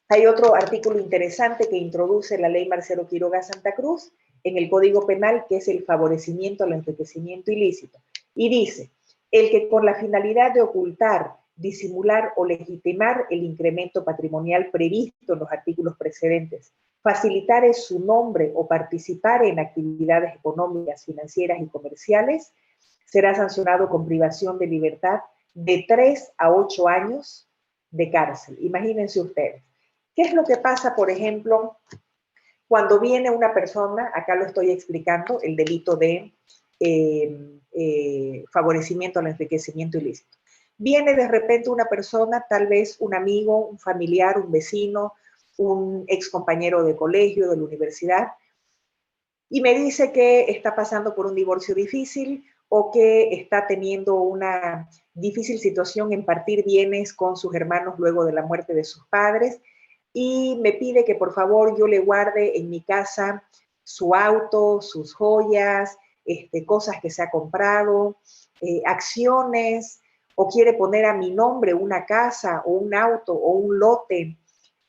Hay otro artículo interesante que introduce la ley Marcelo Quiroga Santa Cruz en el Código Penal, que es el favorecimiento al enriquecimiento ilícito. Y dice, el que con la finalidad de ocultar, disimular o legitimar el incremento patrimonial previsto en los artículos precedentes, facilitar su nombre o participar en actividades económicas, financieras y comerciales, será sancionado con privación de libertad de 3 a 8 años de cárcel. Imagínense ustedes. ¿Qué es lo que pasa, por ejemplo, cuando viene una persona, acá lo estoy explicando, el delito de favorecimiento al enriquecimiento ilícito? Viene de repente una persona, tal vez un amigo, un familiar, un vecino, un ex compañero de colegio, de la universidad, y me dice que está pasando por un divorcio difícil o que está teniendo una difícil situación en partir bienes con sus hermanos luego de la muerte de sus padres, y me pide que por favor yo le guarde en mi casa su auto, sus joyas, cosas que se ha comprado, acciones, o quiere poner a mi nombre una casa o un auto o un lote,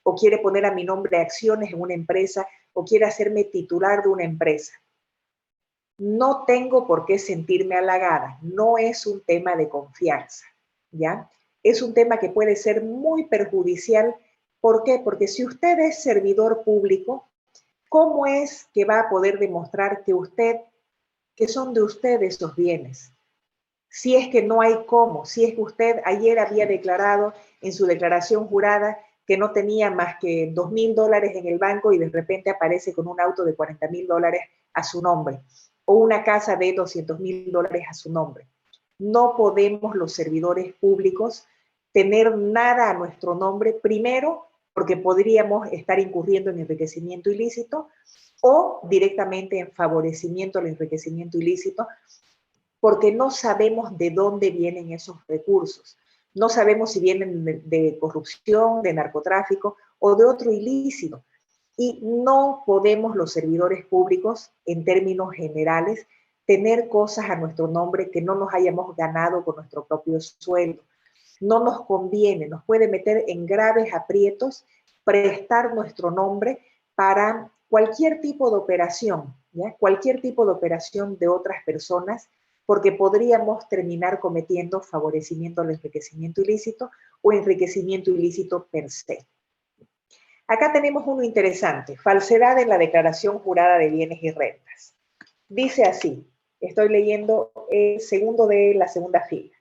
o quiere poner a mi nombre acciones en una empresa, o quiere hacerme titular de una empresa. No tengo por qué sentirme halagada, no es un tema de confianza, ¿ya? Es un tema que puede ser muy perjudicial. ¿Por qué? Porque si usted es servidor público, ¿cómo es que va a poder demostrar que son de usted esos bienes? Si es que no hay cómo, si es que usted ayer había declarado en su declaración jurada que no tenía más que $2,000 en el banco y de repente aparece con un auto de $40,000 a su nombre o una casa de $200,000 a su nombre. No podemos los servidores públicos tener nada a nuestro nombre, primero porque podríamos estar incurriendo en enriquecimiento ilícito o directamente en favorecimiento al enriquecimiento ilícito, porque no sabemos de dónde vienen esos recursos. No sabemos si vienen de corrupción, de narcotráfico o de otro ilícito. Y no podemos los servidores públicos, en términos generales, tener cosas a nuestro nombre que no nos hayamos ganado con nuestro propio sueldo. No nos conviene, nos puede meter en graves aprietos prestar nuestro nombre para cualquier tipo de operación, ¿ya? Cualquier tipo de operación de otras personas, porque podríamos terminar cometiendo favorecimiento al enriquecimiento ilícito o enriquecimiento ilícito per se. Acá tenemos uno interesante, falsedad en la declaración jurada de bienes y rentas. Dice así, estoy leyendo el segundo de la segunda fila.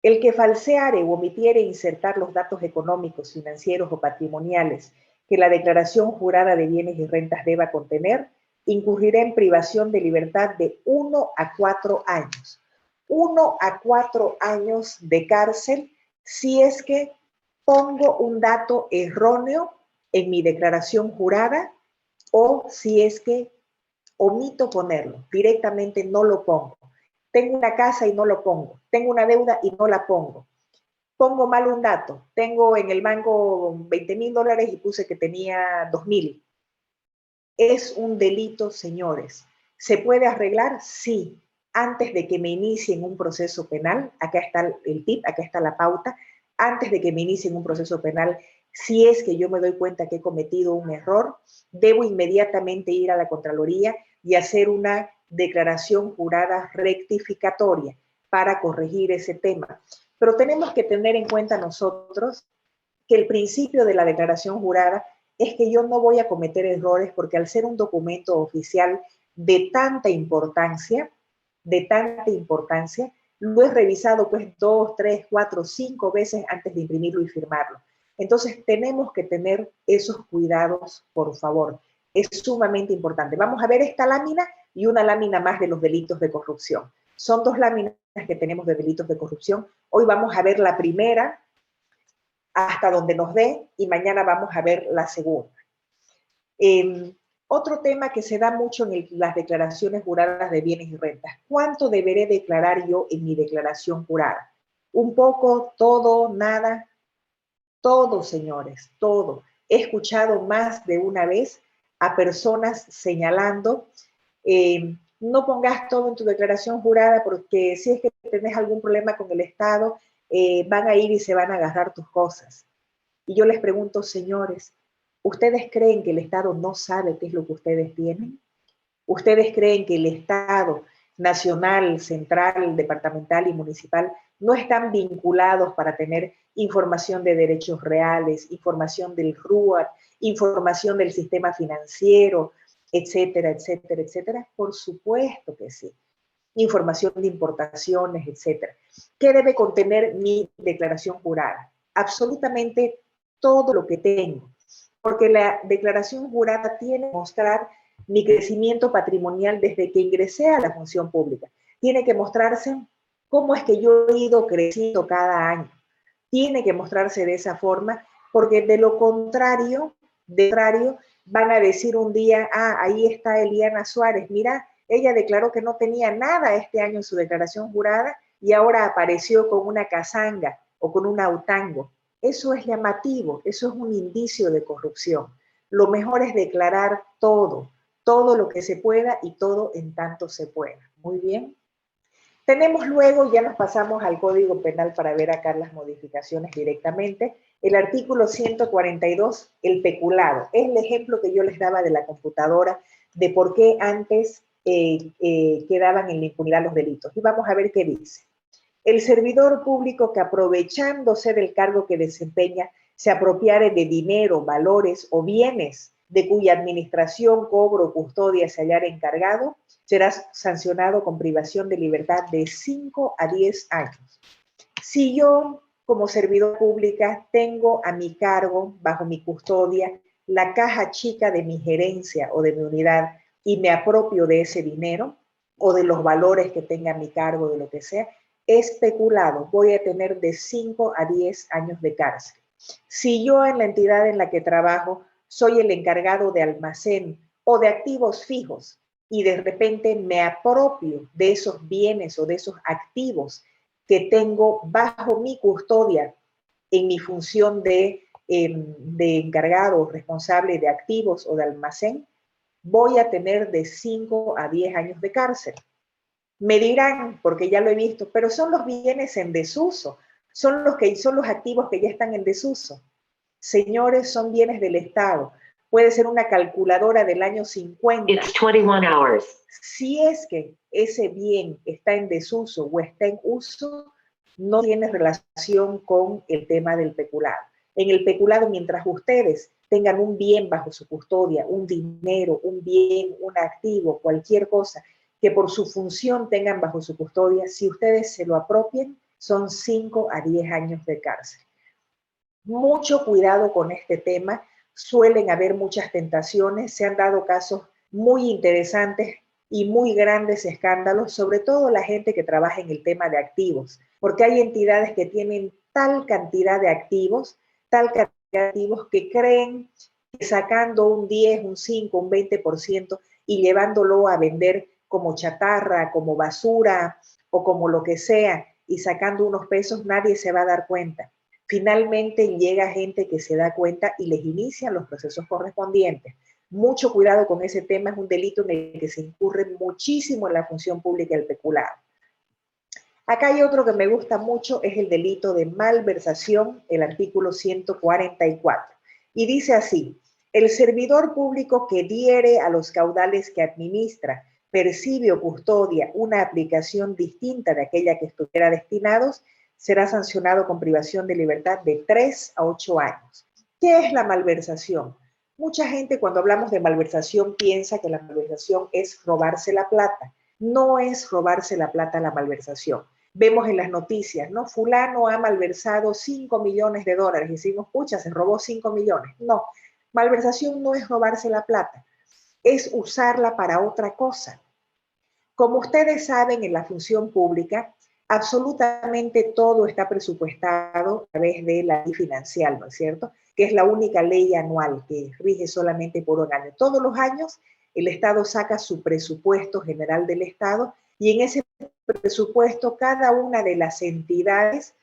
El que falseare o omitiere insertar los datos económicos, financieros o patrimoniales que la declaración jurada de bienes y rentas deba contener, incurrirá en privación de libertad de 1 a 4 años. 1 a 4 años de cárcel si es que pongo un dato erróneo, en mi declaración jurada, o si es que omito ponerlo, directamente no lo pongo. Tengo una casa y no lo pongo. Tengo una deuda y no la pongo. Pongo mal un dato. Tengo en el banco $20,000 y puse que tenía 2,000. Es un delito, señores. ¿Se puede arreglar? Sí. Antes de que me inicien un proceso penal, acá está el tip, acá está la pauta, antes de que me inicien un proceso penal, si es que yo me doy cuenta que he cometido un error, debo inmediatamente ir a la Contraloría y hacer una declaración jurada rectificatoria para corregir ese tema. Pero tenemos que tener en cuenta nosotros que el principio de la declaración jurada es que yo no voy a cometer errores porque al ser un documento oficial de tanta importancia, lo he revisado pues 2, 3, 4, 5 veces antes de imprimirlo y firmarlo. Entonces tenemos que tener esos cuidados, por favor. Es sumamente importante. Vamos a ver esta lámina y una lámina más de los delitos de corrupción. Son 2 láminas que tenemos de delitos de corrupción. Hoy vamos a ver la primera, hasta donde nos dé, y mañana vamos a ver la segunda. Otro tema que se da mucho en las declaraciones juradas de bienes y rentas. ¿Cuánto deberé declarar yo en mi declaración jurada? ¿Un poco, todo, nada? Todo, señores, todo. He escuchado más de una vez a personas señalando, no pongas todo en tu declaración jurada porque si es que tenés algún problema con el Estado, van a ir y se van a agarrar tus cosas. Y yo les pregunto, señores, ¿ustedes creen que el Estado no sabe qué es lo que ustedes tienen? ¿Ustedes creen que el Estado nacional, central, departamental y municipal no están vinculados para tener información de derechos reales, información del RUAT, información del sistema financiero, etcétera, etcétera, etcétera? Por supuesto que sí. Información de importaciones, etcétera. ¿Qué debe contener mi declaración jurada? Absolutamente todo lo que tengo, porque la declaración jurada tiene que mostrar mi crecimiento patrimonial desde que ingresé a la función pública. Tiene que mostrarse cómo es que yo he ido creciendo cada año. Tiene que mostrarse de esa forma, porque de lo contrario, van a decir un día, ah, ahí está Eliana Suárez, mira, ella declaró que no tenía nada este año en su declaración jurada y ahora apareció con una casanga o con un autango. Eso es llamativo, eso es un indicio de corrupción. Lo mejor es declarar todo lo que se pueda y todo en tanto se pueda. Muy bien. Tenemos luego, ya nos pasamos al Código Penal para ver acá las modificaciones directamente, el artículo 142, el peculado. Es el ejemplo que yo les daba de la computadora de por qué antes quedaban en la impunidad los delitos. Y vamos a ver qué dice. El servidor público que aprovechándose del cargo que desempeña se apropiare de dinero, valores o bienes de cuya administración, cobro o custodia se hallara encargado, será sancionado con privación de libertad de 5 a 10 años. Si yo, como servidor pública, tengo a mi cargo, bajo mi custodia, la caja chica de mi gerencia o de mi unidad y me apropio de ese dinero o de los valores que tenga a mi cargo, de lo que sea, especulado, voy a tener de 5 a 10 años de cárcel. Si yo en la entidad en la que trabajo soy el encargado de almacén o de activos fijos y de repente me apropio de esos bienes o de esos activos que tengo bajo mi custodia en mi función de encargado o responsable de activos o de almacén, voy a tener de 5 a 10 años de cárcel. Me dirán, porque ya lo he visto, pero son los bienes en desuso, son los activos que ya están en desuso. Señores, son bienes del Estado. Puede ser una calculadora del año 50. It's 21 hours. Si es que ese bien está en desuso o está en uso, no tiene relación con el tema del peculado. En el peculado, mientras ustedes tengan un bien bajo su custodia, un dinero, un bien, un activo, cualquier cosa, que por su función tengan bajo su custodia, si ustedes se lo apropien, son 5 a 10 años de cárcel. Mucho cuidado con este tema, suelen haber muchas tentaciones, se han dado casos muy interesantes y muy grandes escándalos, sobre todo la gente que trabaja en el tema de activos, porque hay entidades que tienen tal cantidad de activos que creen sacando un 10, un 5, un 20% y llevándolo a vender como chatarra, como basura o como lo que sea, y sacando unos pesos, nadie se va a dar cuenta. Finalmente llega gente que se da cuenta y les inician los procesos correspondientes. Mucho cuidado con ese tema, es un delito en el que se incurre muchísimo en la función pública el peculado. Acá hay otro que me gusta mucho, es el delito de malversación, el artículo 144. Y dice así: el servidor público que diere a los caudales que administra, percibe o custodia una aplicación distinta de aquella que estuviera destinados, será sancionado con privación de libertad de 3 a 8 años. ¿Qué es la malversación? Mucha gente cuando hablamos de malversación piensa que la malversación es robarse la plata. No es robarse la plata la malversación. Vemos en las noticias, ¿no? Fulano ha malversado 5 millones de dólares. Y decimos, pucha, se robó 5 millones. No, malversación no es robarse la plata, es usarla para otra cosa. Como ustedes saben, en la función pública, absolutamente todo está presupuestado a través de la ley financiera, ¿no es cierto? Que es la única ley anual que rige solamente por un año. Todos los años el Estado saca su presupuesto general del Estado y en ese presupuesto cada una de las entidades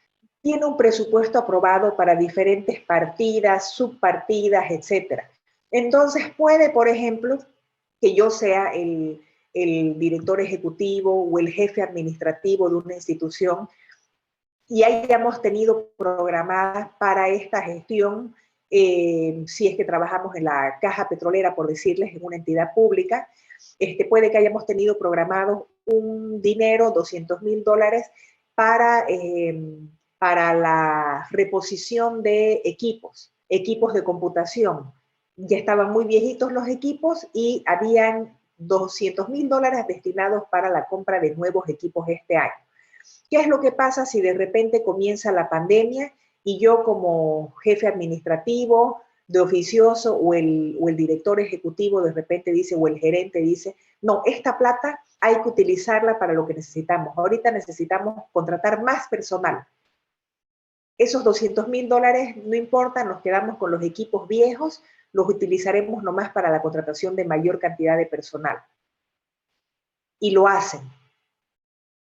tiene un presupuesto aprobado para diferentes partidas, subpartidas, etc. Entonces puede, por ejemplo, que yo sea el director ejecutivo o el jefe administrativo de una institución y hayamos tenido programadas para esta gestión, si es que trabajamos en la caja petrolera, por decirles, en una entidad pública, puede que hayamos tenido programado un dinero, $200,000, para la reposición de equipos de computación. Ya estaban muy viejitos los equipos y habían $200,000 destinados para la compra de nuevos equipos este año. ¿Qué es lo que pasa si de repente comienza la pandemia y yo como jefe administrativo, de oficioso o el director ejecutivo de repente dice, o el gerente dice, no, esta plata hay que utilizarla para lo que necesitamos. Ahorita necesitamos contratar más personal. Esos $200,000 no importa, nos quedamos con los equipos viejos, los utilizaremos nomás para la contratación de mayor cantidad de personal. Y lo hacen.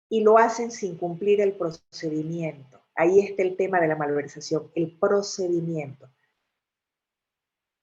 Y lo hacen sin cumplir el procedimiento. Ahí está el tema de la malversación, el procedimiento.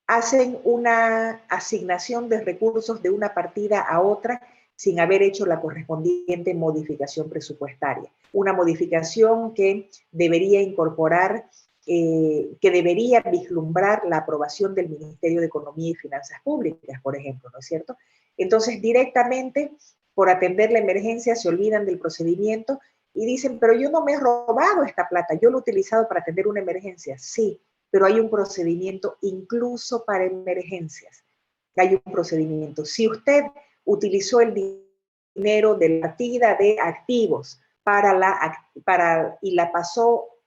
Hacen una asignación de recursos de una partida a otra sin haber hecho la correspondiente modificación presupuestaria. Una modificación que debería incorporar, que debería vislumbrar la aprobación del Ministerio de Economía y Finanzas Públicas, por ejemplo, ¿no es cierto? Entonces, directamente, por atender la emergencia, se olvidan del procedimiento y dicen, pero yo no me he robado esta plata, yo lo he utilizado para atender una emergencia. Sí, pero hay un procedimiento incluso para emergencias. Hay un procedimiento. Si usted utilizó el dinero de la partida de activos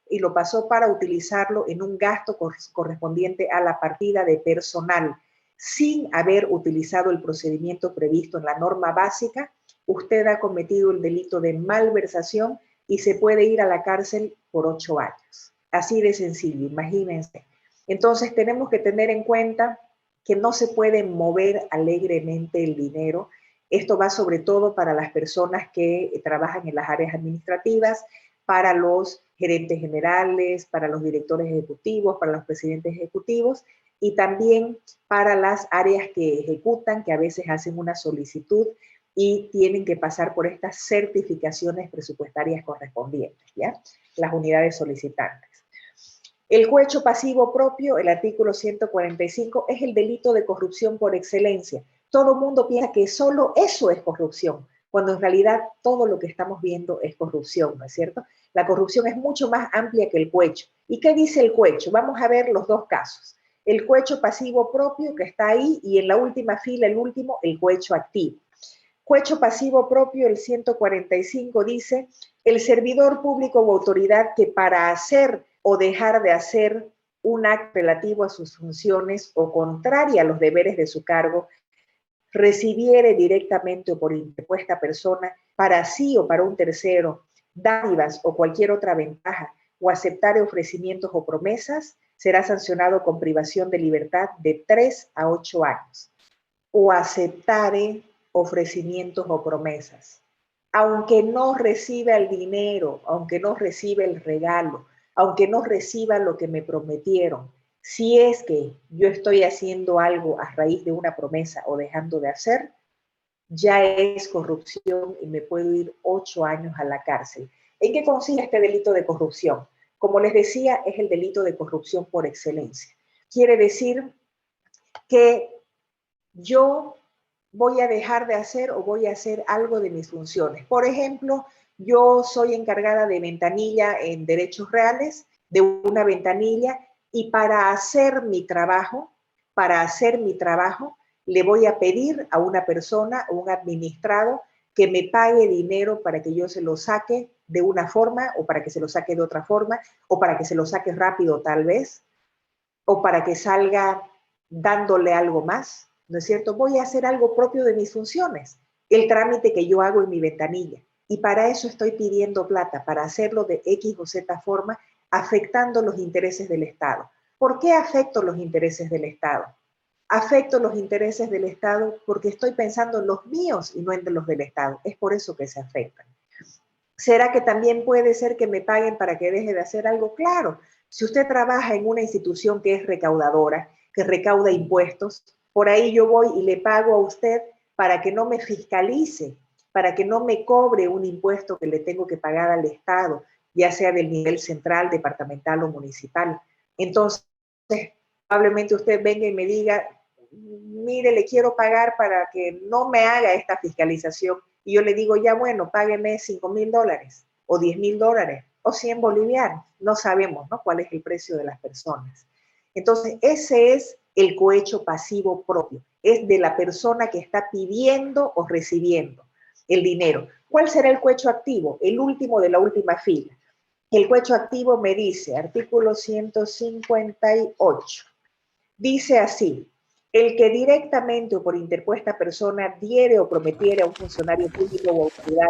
y lo pasó para utilizarlo en un gasto correspondiente a la partida de personal, sin haber utilizado el procedimiento previsto en la norma básica, usted ha cometido el delito de malversación y se puede ir a la cárcel por 8 años. Así de sencillo, imagínense. Entonces tenemos que tener en cuenta que no se puede mover alegremente el dinero. Esto va sobre todo para las personas que trabajan en las áreas administrativas, para los gerentes generales, para los directores ejecutivos, para los presidentes ejecutivos y también para las áreas que ejecutan, que a veces hacen una solicitud y tienen que pasar por estas certificaciones presupuestarias correspondientes, ¿ya? Las unidades solicitantes. El cohecho pasivo propio, el artículo 145, es el delito de corrupción por excelencia. Todo el mundo piensa que solo eso es corrupción, cuando en realidad todo lo que estamos viendo es corrupción, ¿no es cierto? La corrupción es mucho más amplia que el cohecho. ¿Y qué dice el cohecho? Vamos a ver los dos casos. El cohecho pasivo propio, que está ahí, y en la última fila, el último, el cohecho activo. Cohecho pasivo propio, el 145, dice, el servidor público o autoridad que para hacer o dejar de hacer un acto relativo a sus funciones o contraria a los deberes de su cargo, recibiere directamente o por interpuesta persona para sí o para un tercero dádivas o cualquier otra ventaja o aceptar ofrecimientos o promesas, será sancionado con privación de libertad de 3 a 8 años. O aceptare ofrecimientos o promesas. Aunque no reciba el dinero, aunque no reciba el regalo, aunque no reciba lo que me prometieron, si es que yo estoy haciendo algo a raíz de una promesa o dejando de hacer, ya es corrupción y me puedo ir 8 años a la cárcel. ¿En qué consiste este delito de corrupción? Como les decía, es el delito de corrupción por excelencia. Quiere decir que yo voy a dejar de hacer o voy a hacer algo de mis funciones. Por ejemplo, yo soy encargada de ventanilla en derechos reales, de una ventanilla, y para hacer mi trabajo, le voy a pedir a una persona o un administrado que me pague dinero para que yo se lo saque de una forma, o para que se lo saque de otra forma, o para que se lo saque rápido tal vez, o para que salga dándole algo más, ¿no es cierto? Voy a hacer algo propio de mis funciones, el trámite que yo hago en mi ventanilla. Y para eso estoy pidiendo plata, para hacerlo de X o Z forma, afectando los intereses del Estado. ¿Por qué afecto los intereses del Estado? Afecto los intereses del Estado porque estoy pensando en los míos y no en los del Estado. Es por eso que se afectan. ¿Será que también puede ser que me paguen para que deje de hacer algo? Claro. Si usted trabaja en una institución que es recaudadora, que recauda impuestos, por ahí yo voy y le pago a usted para que no me fiscalice, para que no me cobre un impuesto que le tengo que pagar al Estado, ya sea del nivel central, departamental o municipal. Entonces, probablemente usted venga y me diga, mire, le quiero pagar para que no me haga esta fiscalización. Y yo le digo, ya bueno, págueme $5,000 o $10,000 o 100 bolivianos. No sabemos, ¿no?, cuál es el precio de las personas. Entonces, ese es el cohecho pasivo propio. Es de la persona que está pidiendo o recibiendo el dinero. ¿Cuál será el cohecho activo? El último de la última fila. El cohecho activo me dice, artículo 158, dice así: el que directamente o por interpuesta persona diere o prometiere a un funcionario público o autoridad,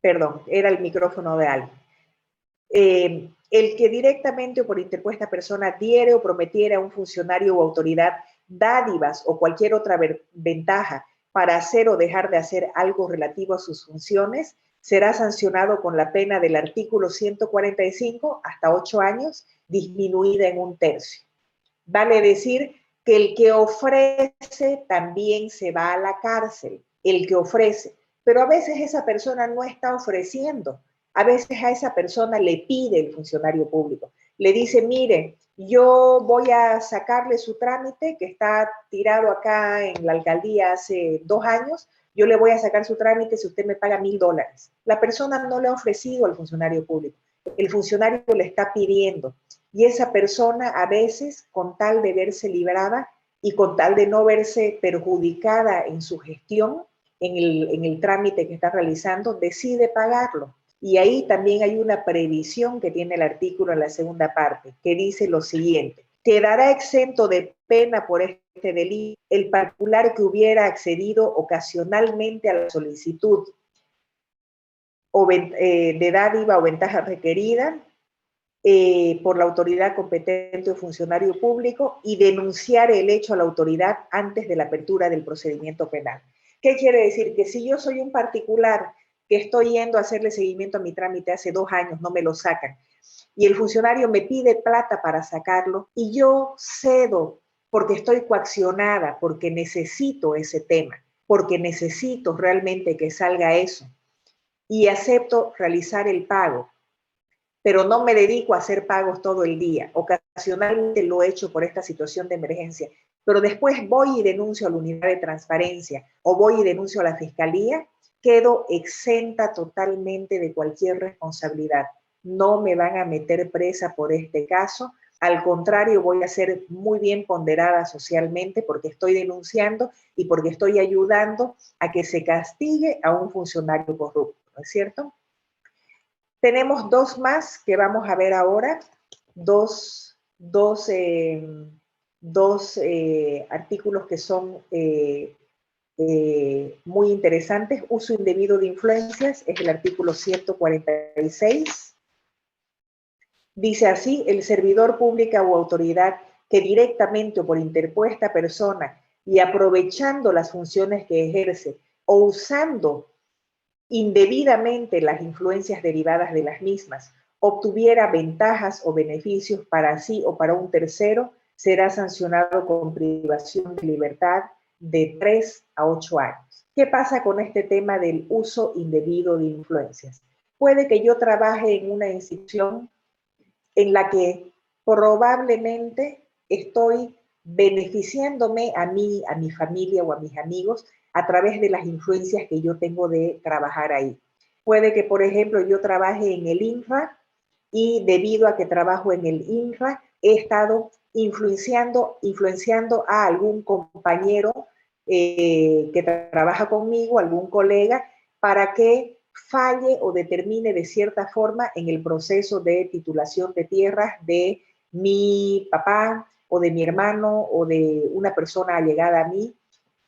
perdón, era el micrófono de alguien. El que directamente o por interpuesta persona diere o prometiere a un funcionario o autoridad dádivas o cualquier otra ventaja para hacer o dejar de hacer algo relativo a sus funciones, será sancionado con la pena del artículo 145 hasta 8 años, disminuida en 1/3. Vale decir que el que ofrece también se va a la cárcel, el que ofrece. Pero a veces esa persona no está ofreciendo. A veces a esa persona le pide el funcionario público. Le dice, mire, yo voy a sacarle su trámite que está tirado acá en la alcaldía hace 2 años. Yo le voy a sacar su trámite si usted me paga $1,000. La persona no le ha ofrecido al funcionario público. El funcionario le está pidiendo. Y esa persona a veces, con tal de verse librada y con tal de no verse perjudicada en su gestión, en el trámite que está realizando, decide pagarlo. Y ahí también hay una previsión que tiene el artículo en la segunda parte, que dice lo siguiente: quedará exento de pena por este delito el particular que hubiera accedido ocasionalmente a la solicitud de dádiva o ventaja requerida por la autoridad competente o funcionario público y denunciar el hecho a la autoridad antes de la apertura del procedimiento penal. ¿Qué quiere decir? Que si yo soy un particular que estoy yendo a hacerle seguimiento a mi trámite hace 2 años, no me lo sacan, y el funcionario me pide plata para sacarlo, y yo cedo porque estoy coaccionada, porque necesito ese tema, porque necesito realmente que salga eso, y acepto realizar el pago, pero no me dedico a hacer pagos todo el día. Ocasionalmente lo he hecho por esta situación de emergencia, pero después voy y denuncio a la unidad de transparencia o voy y denuncio a la fiscalía, quedo exenta totalmente de cualquier responsabilidad. No me van a meter presa por este caso. Al contrario, voy a ser muy bien ponderada socialmente porque estoy denunciando y porque estoy ayudando a que se castigue a un funcionario corrupto, ¿no es cierto? Tenemos 2 más que vamos a ver ahora, dos artículos que son muy interesantes. Uso indebido de influencias es el artículo 146 Dice así: el servidor pública o autoridad que directamente o por interpuesta persona y aprovechando las funciones que ejerce o usando indebidamente las influencias derivadas de las mismas, obtuviera ventajas o beneficios para sí o para un tercero, será sancionado con privación de libertad de 3 a 8 años. ¿Qué pasa con este tema del uso indebido de influencias? Puede que yo trabaje en una institución en la que probablemente estoy beneficiándome a mí, a mi familia o a mis amigos a través de las influencias que yo tengo de trabajar ahí. Puede que, por ejemplo, yo trabaje en el INRA y debido a que trabajo en el INRA, he estado influenciando a algún compañero que trabaja conmigo, algún colega, para que falle o determine de cierta forma en el proceso de titulación de tierras de mi papá o de mi hermano o de una persona allegada a mí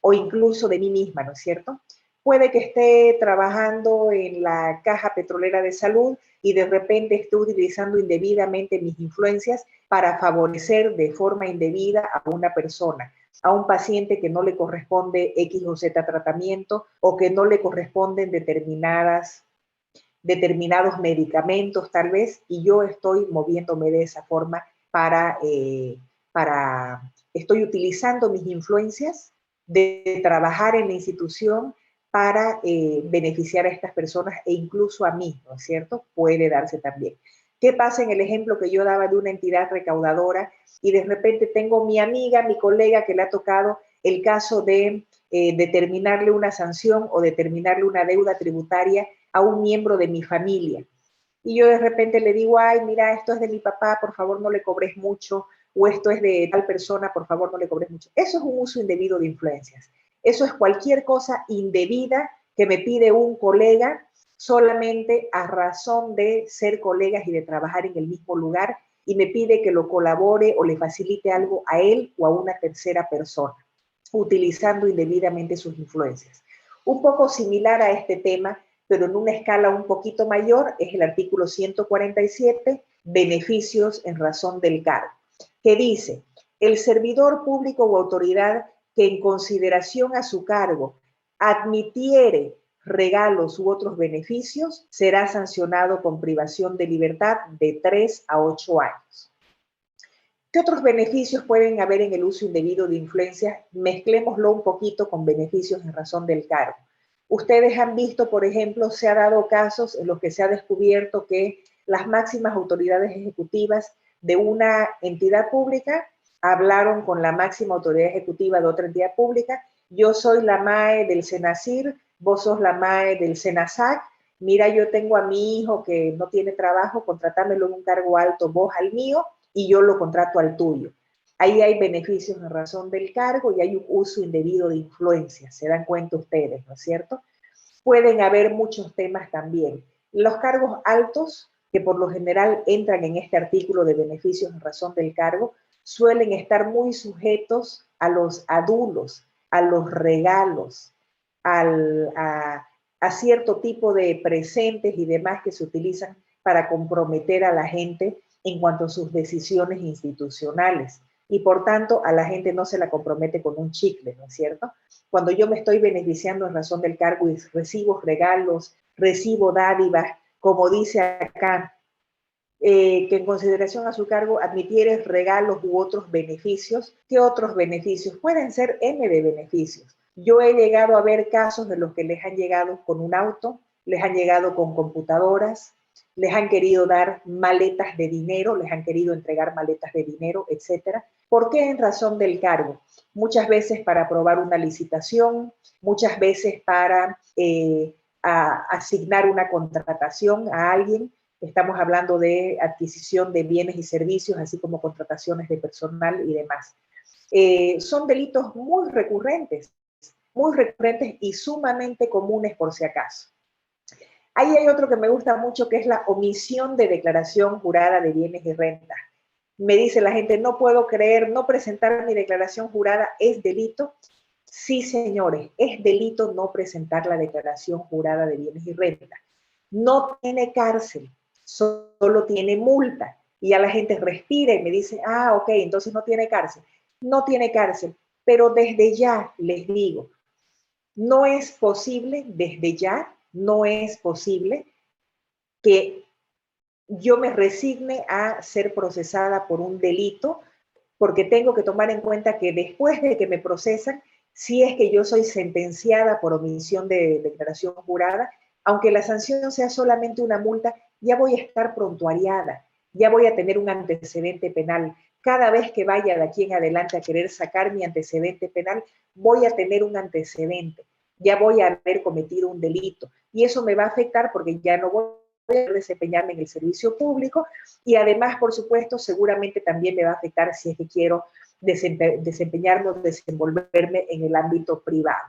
o incluso de mí misma, ¿no es cierto? Puede que esté trabajando en la Caja Petrolera de Salud y de repente esté utilizando indebidamente mis influencias para favorecer de forma indebida a una persona, a un paciente que no le corresponde X o Z tratamiento o que no le corresponden determinados medicamentos tal vez, y yo estoy moviéndome de esa forma estoy utilizando mis influencias de trabajar en la institución para beneficiar a estas personas e incluso a mí, ¿no es cierto? Puede darse también. ¿Qué pasa en el ejemplo que yo daba de una entidad recaudadora y de repente tengo mi amiga, mi colega que le ha tocado el caso de determinarle una sanción o determinarle una deuda tributaria a un miembro de mi familia? Y yo de repente le digo: ay, mira, esto es de mi papá, por favor no le cobres mucho, o esto es de tal persona, por favor no le cobres mucho. Eso es un uso indebido de influencias. Eso es cualquier cosa indebida que me pide un colega solamente a razón de ser colegas y de trabajar en el mismo lugar, y me pide que lo colabore o le facilite algo a él o a una tercera persona, utilizando indebidamente sus influencias. Un poco similar a este tema, pero en una escala un poquito mayor, es el artículo 147, beneficios en razón del cargo, que dice: el servidor público o autoridad que en consideración a su cargo admitiere regalos u otros beneficios, será sancionado con privación de libertad de 3 a 8 años. ¿Qué otros beneficios pueden haber en el uso indebido de influencias? Mezclémoslo un poquito con beneficios en razón del cargo. Ustedes han visto, por ejemplo, se ha dado casos en los que se ha descubierto que las máximas autoridades ejecutivas de una entidad pública hablaron con la máxima autoridad ejecutiva de otra entidad pública. Yo soy la MAE del SENACIR, vos sos la MAE del SENASAC. Mira, yo tengo a mi hijo que no tiene trabajo, contratámelo en un cargo alto, vos al mío, y yo lo contrato al tuyo. Ahí hay beneficios en razón del cargo y hay un uso indebido de influencias, se dan cuenta ustedes, ¿no es cierto? Pueden haber muchos temas también. Los cargos altos, que por lo general entran en este artículo de beneficios en razón del cargo, suelen estar muy sujetos a los adulos, a los regalos, a cierto tipo de presentes y demás que se utilizan para comprometer a la gente en cuanto a sus decisiones institucionales. Y por tanto, a la gente no se la compromete con un chicle, ¿no es cierto? Cuando yo me estoy beneficiando en razón del cargo y recibo regalos, recibo dádivas, como dice acá, que en consideración a su cargo admitiere regalos u otros beneficios. ¿Qué otros beneficios? Pueden ser N de beneficios. Yo he llegado a ver casos de los que les han llegado con un auto, les han llegado con computadoras, les han querido dar maletas de dinero, les han querido entregar maletas de dinero, etcétera. ¿Por qué? En razón del cargo. Muchas veces para aprobar una licitación, muchas veces para asignar una contratación a alguien. Estamos hablando de adquisición de bienes y servicios, así como contrataciones de personal y demás. Son delitos muy recurrentes y sumamente comunes por si acaso. Ahí hay otro que me gusta mucho, que es la omisión de declaración jurada de bienes y rentas. Me dice la gente: no puedo creer, no presentar mi declaración jurada es delito. Sí, señores, es delito no presentar la declaración jurada de bienes y rentas. No tiene cárcel, solo tiene multa. y ya la gente respira y me dice, ah, ok, entonces no tiene cárcel. No tiene cárcel, pero desde ya les digo, no es posible, desde ya, no es posible que yo me resigne a ser procesada por un delito, porque tengo que tomar en cuenta que después de que me procesan, si es que yo soy sentenciada por omisión de declaración jurada, aunque la sanción sea solamente una multa, ya voy a estar prontuariada, ya voy a tener un antecedente penal. Cada vez que vaya de aquí en adelante a querer sacar mi antecedente penal, voy a tener un antecedente, ya voy a haber cometido un delito. Y eso me va a afectar porque ya no voy a desempeñarme en el servicio público y además, por supuesto, seguramente también me va a afectar si es que quiero desempeñarme o desenvolverme en el ámbito privado.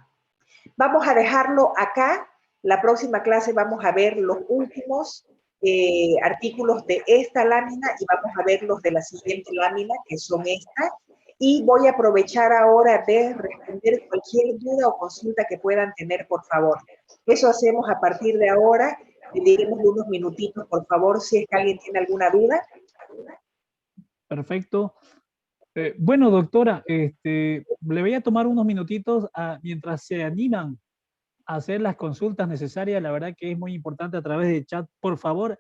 Vamos a dejarlo acá. La próxima clase vamos a ver los últimos artículos de esta lámina y vamos a ver los de la siguiente lámina, que son estas. Y voy a aprovechar ahora de responder cualquier duda o consulta que puedan tener, por favor. Eso hacemos a partir de ahora. Dediquemos unos minutitos, por favor, si es que alguien tiene alguna duda. Perfecto. Bueno, doctora, le voy a tomar unos minutitos mientras se animan a hacer las consultas necesarias. La verdad que es muy importante a través de chat. Por favor,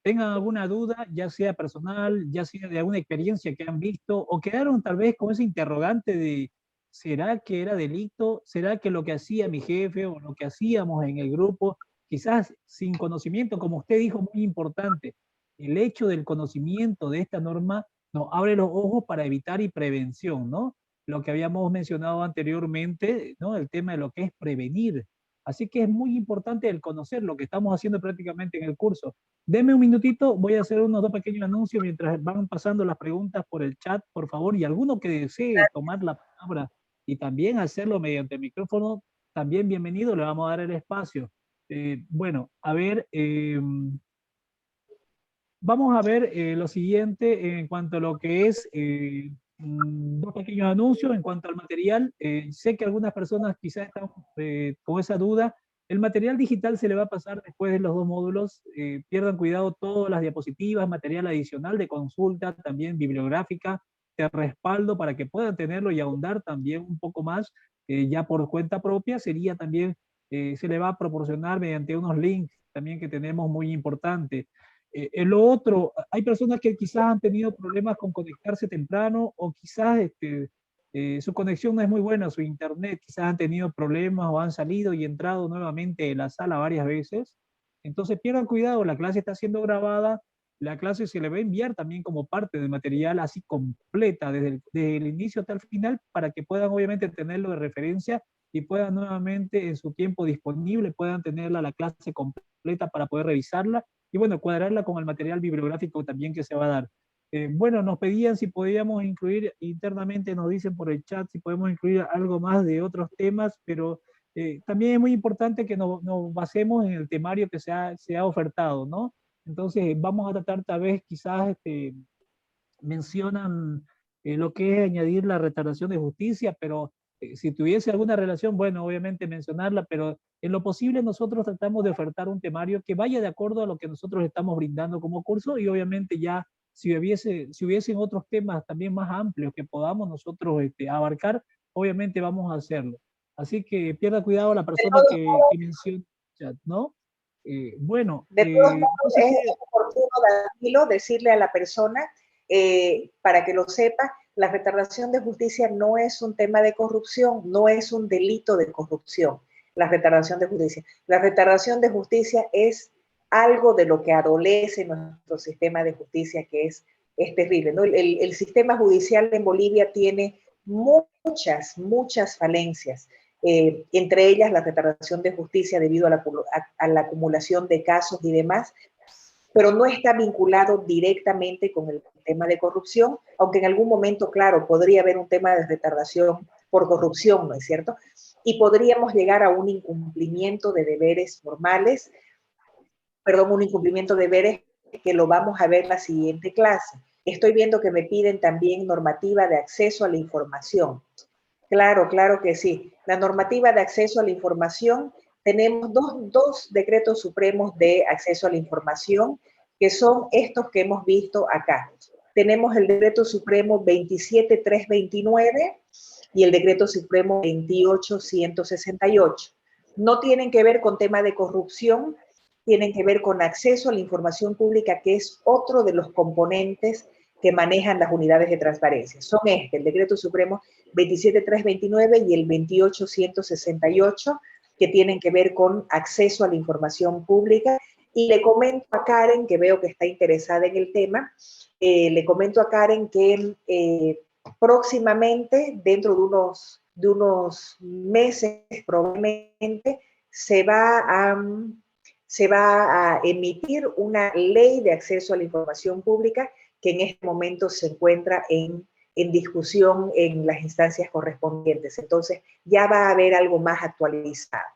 tengan alguna duda, ya sea personal, ya sea de alguna experiencia que han visto, o quedaron tal vez con ese interrogante de, ¿será que era delito? ¿Será que lo que hacía mi jefe o lo que hacíamos en el grupo, quizás sin conocimiento, como usted dijo, muy importante, el hecho del conocimiento de esta norma nos abre los ojos para evitar y prevención, ¿no? Lo que habíamos mencionado anteriormente, ¿no? El tema de lo que es prevenir. Así que es muy importante el conocer lo que estamos haciendo prácticamente en el curso. Deme un minutito, voy a hacer unos dos pequeños anuncios mientras van pasando las preguntas por el chat, por favor, y alguno que desee tomar la palabra y también hacerlo mediante el micrófono, también bienvenido, le vamos a dar el espacio. Bueno, a ver, vamos a ver lo siguiente en cuanto a lo que es dos pequeños anuncios en cuanto al material. Sé que algunas personas quizás están con esa duda. El material digital se le va a pasar después de los dos módulos. Pierdan cuidado todas las diapositivas, material adicional de consulta, también bibliográfica, de respaldo para que puedan tenerlo y ahondar también un poco más. Ya por cuenta propia sería también, se le va a proporcionar mediante unos links también que tenemos muy importantes. En lo otro, hay personas que quizás han tenido problemas con conectarse temprano o quizás su conexión no es muy buena, su internet, quizás han tenido problemas o han salido y entrado nuevamente en la sala varias veces. Entonces pierdan cuidado, la clase está siendo grabada, la clase se le va a enviar también como parte del material así completa desde el inicio hasta el final para que puedan obviamente tenerlo de referencia y puedan nuevamente en su tiempo disponible, puedan tenerla la clase completa para poder revisarla y bueno, cuadrarla con el material bibliográfico también que se va a dar. Bueno, nos pedían si podíamos incluir internamente, nos dicen por el chat si podemos incluir algo más de otros temas, pero también es muy importante que nos basemos en el temario que se ha ofertado, ¿no? Entonces vamos a tratar tal vez quizás mencionan lo que es añadir la retardación de justicia, pero si tuviese alguna relación, bueno, obviamente mencionarla, pero en lo posible nosotros tratamos de ofertar un temario que vaya de acuerdo a lo que nosotros estamos brindando como curso y obviamente ya si hubiesen otros temas también más amplios que podamos nosotros abarcar, obviamente vamos a hacerlo. Así que pierda cuidado la persona que menciona el chat, ¿no? Bueno, de todos no modos, sé es qué... oportuno, Danilo, decirle a la persona, para que lo sepa, la retardación de justicia no es un tema de corrupción, no es un delito de corrupción, la retardación de justicia. La retardación de justicia es algo de lo que adolece nuestro sistema de justicia, que es terrible, ¿no? El sistema judicial en Bolivia tiene muchas falencias. Entre ellas la retardación de justicia debido a la acumulación de casos y demás, pero no está vinculado directamente con el tema de corrupción, aunque en algún momento, claro, podría haber un tema de retardación por corrupción, ¿no es cierto? Y podríamos llegar a un incumplimiento de deberes formales, perdón, un incumplimiento de deberes que lo vamos a ver en la siguiente clase. Estoy viendo que me piden también normativa de acceso a la información. Claro, claro que sí. La normativa de acceso a la información, tenemos dos decretos supremos de acceso a la información que son estos que hemos visto acá. Tenemos el Decreto Supremo 27329 y el Decreto Supremo 28168. No tienen que ver con tema de corrupción, tienen que ver con acceso a la información pública, que es otro de los componentes que manejan las unidades de transparencia. Son el Decreto Supremo 27329 y el 28168, que tienen que ver con acceso a la información pública. Y le comento a Karen, que veo que está interesada en el tema, le comento a Karen que próximamente, dentro de unos meses probablemente, se va a emitir una ley de acceso a la información pública que en este momento se encuentra en discusión en las instancias correspondientes. Entonces, ya va a haber algo más actualizado.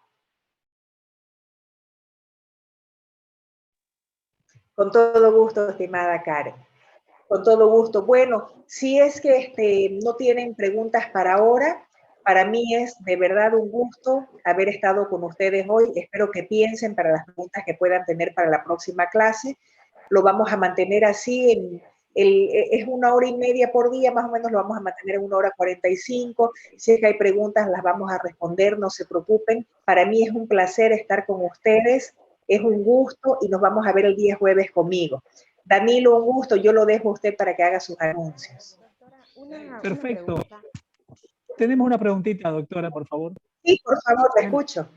Con todo gusto, estimada Karen. Con todo gusto. Bueno, si es que no tienen preguntas para ahora, para mí es de verdad un gusto haber estado con ustedes hoy. Espero que piensen para las preguntas que puedan tener para la próxima clase. Lo vamos a mantener así, es 1 hora y media por día, más o menos lo vamos a mantener en 1 hora 45. Si es que hay preguntas, las vamos a responder, no se preocupen. Para mí es un placer estar con ustedes, es un gusto y nos vamos a ver el día jueves conmigo. Danilo, un gusto, yo lo dejo a usted para que haga sus anuncios. Doctora, Perfecto. Una pregunta. Tenemos una preguntita, doctora, por favor. Sí, por favor, la escucho.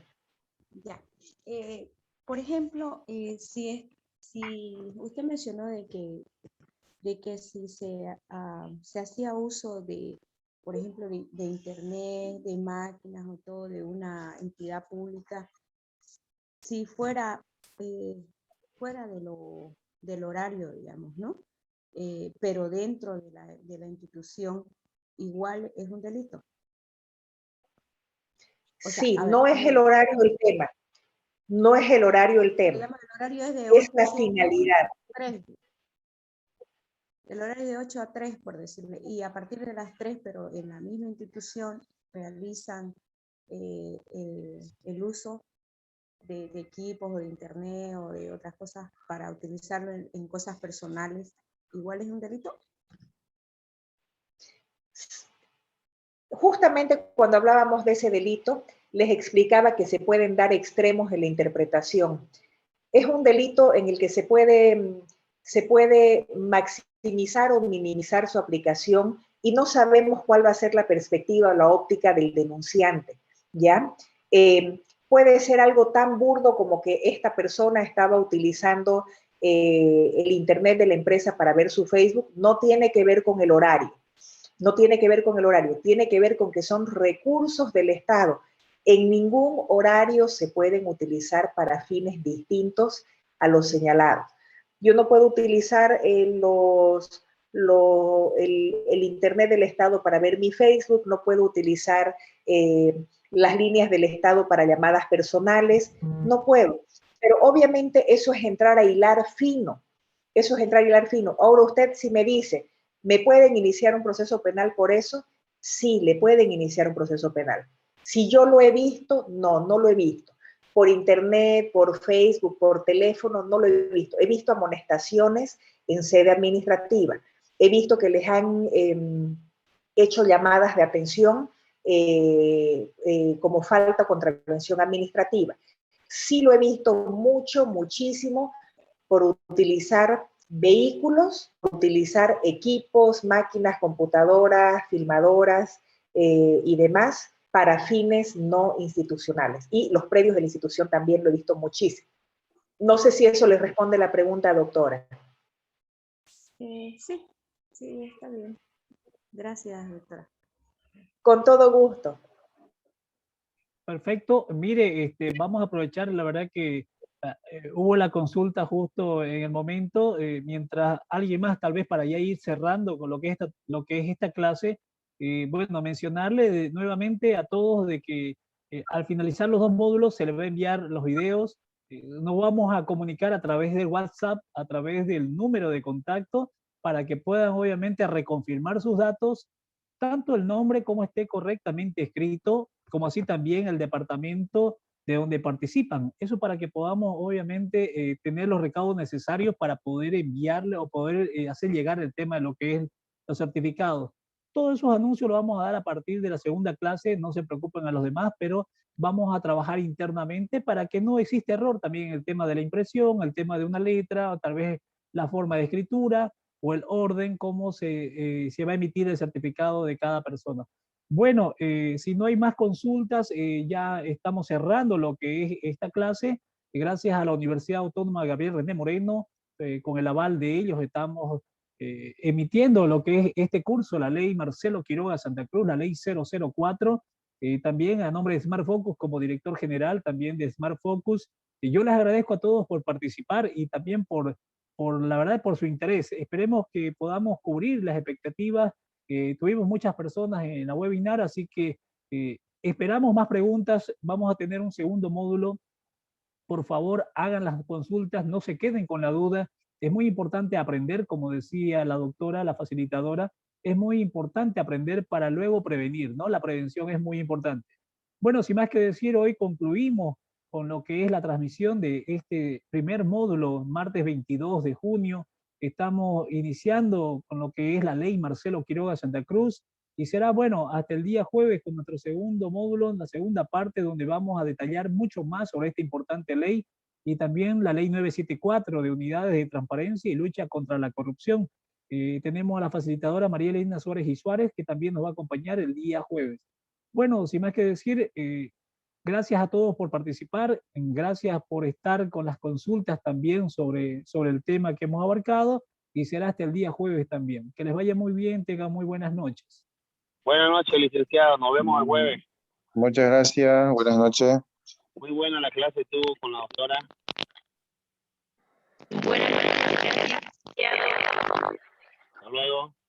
Ya. Por ejemplo, si usted mencionó de que si se hacía uso de, por ejemplo, de internet, de máquinas o todo de una entidad pública, si fuera fuera del horario, digamos, ¿no? Pero dentro de la institución, igual es un delito. O sea, Sí, a ver, no es el horario el tema. No es el horario el tema. digamos, el horario es de Es 8 la finalidad. a 3. El horario de 8 a 3, por decirle, y a partir de las 3, pero en la misma institución realizan el uso de equipos o de internet o de otras cosas para utilizarlo en cosas personales, ¿igual es un delito? Justamente cuando hablábamos de ese delito, les explicaba que se pueden dar extremos en la interpretación. Es un delito en el que se puede maximizar o minimizar su aplicación y no sabemos cuál va a ser la perspectiva o la óptica del denunciante, ¿ya? Puede ser algo tan burdo como que esta persona estaba utilizando el internet de la empresa para ver su Facebook. No tiene que ver con el horario. No tiene que ver con el horario, tiene que ver con que son recursos del Estado. En ningún horario se pueden utilizar para fines distintos a los señalados. Yo no puedo utilizar el internet del Estado para ver mi Facebook, no puedo utilizar las líneas del Estado para llamadas personales, no puedo. Pero obviamente eso es entrar a hilar fino, eso es entrar a hilar fino. Ahora usted si me dice, ¿me pueden iniciar un proceso penal por eso? Sí, le pueden iniciar un proceso penal. Si yo lo he visto, no lo he visto. Por internet, por Facebook, por teléfono, no lo he visto. He visto amonestaciones en sede administrativa. He visto que les han hecho llamadas de atención como falta o contravención administrativa. Sí lo he visto muchísimo por utilizar vehículos, utilizar equipos, máquinas, computadoras, filmadoras y demás para fines no institucionales. Y los predios de la institución también lo he visto muchísimo. No sé si eso le responde la pregunta, doctora. Sí, está bien. Gracias, doctora. Con todo gusto. Perfecto. Mire, vamos a aprovechar, la verdad que hubo la consulta justo en el momento, mientras alguien más, tal vez para ya ir cerrando con lo que es esta clase, bueno, mencionarle nuevamente a todos de que al finalizar los 2 módulos se les va a enviar los videos, nos vamos a comunicar a través de WhatsApp, a través del número de contacto, para que puedan obviamente reconfirmar sus datos, tanto el nombre como esté correctamente escrito, como así también el departamento de donde participan. Eso para que podamos, obviamente, tener los recaudos necesarios para poder enviarle o poder hacer llegar el tema de lo que es los certificados. Todos esos anuncios los vamos a dar a partir de la segunda clase, no se preocupen a los demás, pero vamos a trabajar internamente para que no exista error también en el tema de la impresión, el tema de una letra, o tal vez la forma de escritura o el orden, cómo se va a emitir el certificado de cada persona. Bueno, si no hay más consultas, ya estamos cerrando lo que es esta clase. Gracias a la Universidad Autónoma Gabriel René Moreno, con el aval de ellos, estamos emitiendo lo que es este curso, la ley Marcelo Quiroga Santa Cruz, la ley 004, también a nombre de Smart Focus como director general también de Smart Focus. Y yo les agradezco a todos por participar y también por la verdad, por su interés. Esperemos que podamos cubrir las expectativas. Tuvimos muchas personas en la webinar, así que esperamos más preguntas. Vamos a tener un segundo módulo. Por favor, hagan las consultas, no se queden con la duda. Es muy importante aprender, como decía la doctora, la facilitadora, es muy importante aprender para luego prevenir, ¿no? La prevención es muy importante. Bueno, sin más que decir, hoy concluimos con lo que es la transmisión de este primer módulo, martes 22 de junio. Estamos iniciando con lo que es la ley Marcelo Quiroga Santa Cruz y será, bueno, hasta el día jueves con nuestro segundo módulo, la segunda parte, donde vamos a detallar mucho más sobre esta importante ley y también la ley 974 de unidades de transparencia y lucha contra la corrupción. Tenemos a la facilitadora María Elena Suárez y Suárez, que también nos va a acompañar el día jueves. Bueno, sin más que decir, gracias a todos por participar, gracias por estar con las consultas también sobre el tema que hemos abarcado y será hasta el día jueves también. Que les vaya muy bien, tengan muy buenas noches. Buenas noches, licenciado, nos vemos el jueves. Muchas gracias, buenas noches. Muy buena la clase tuvo con la doctora. Buenas noches. Hasta luego.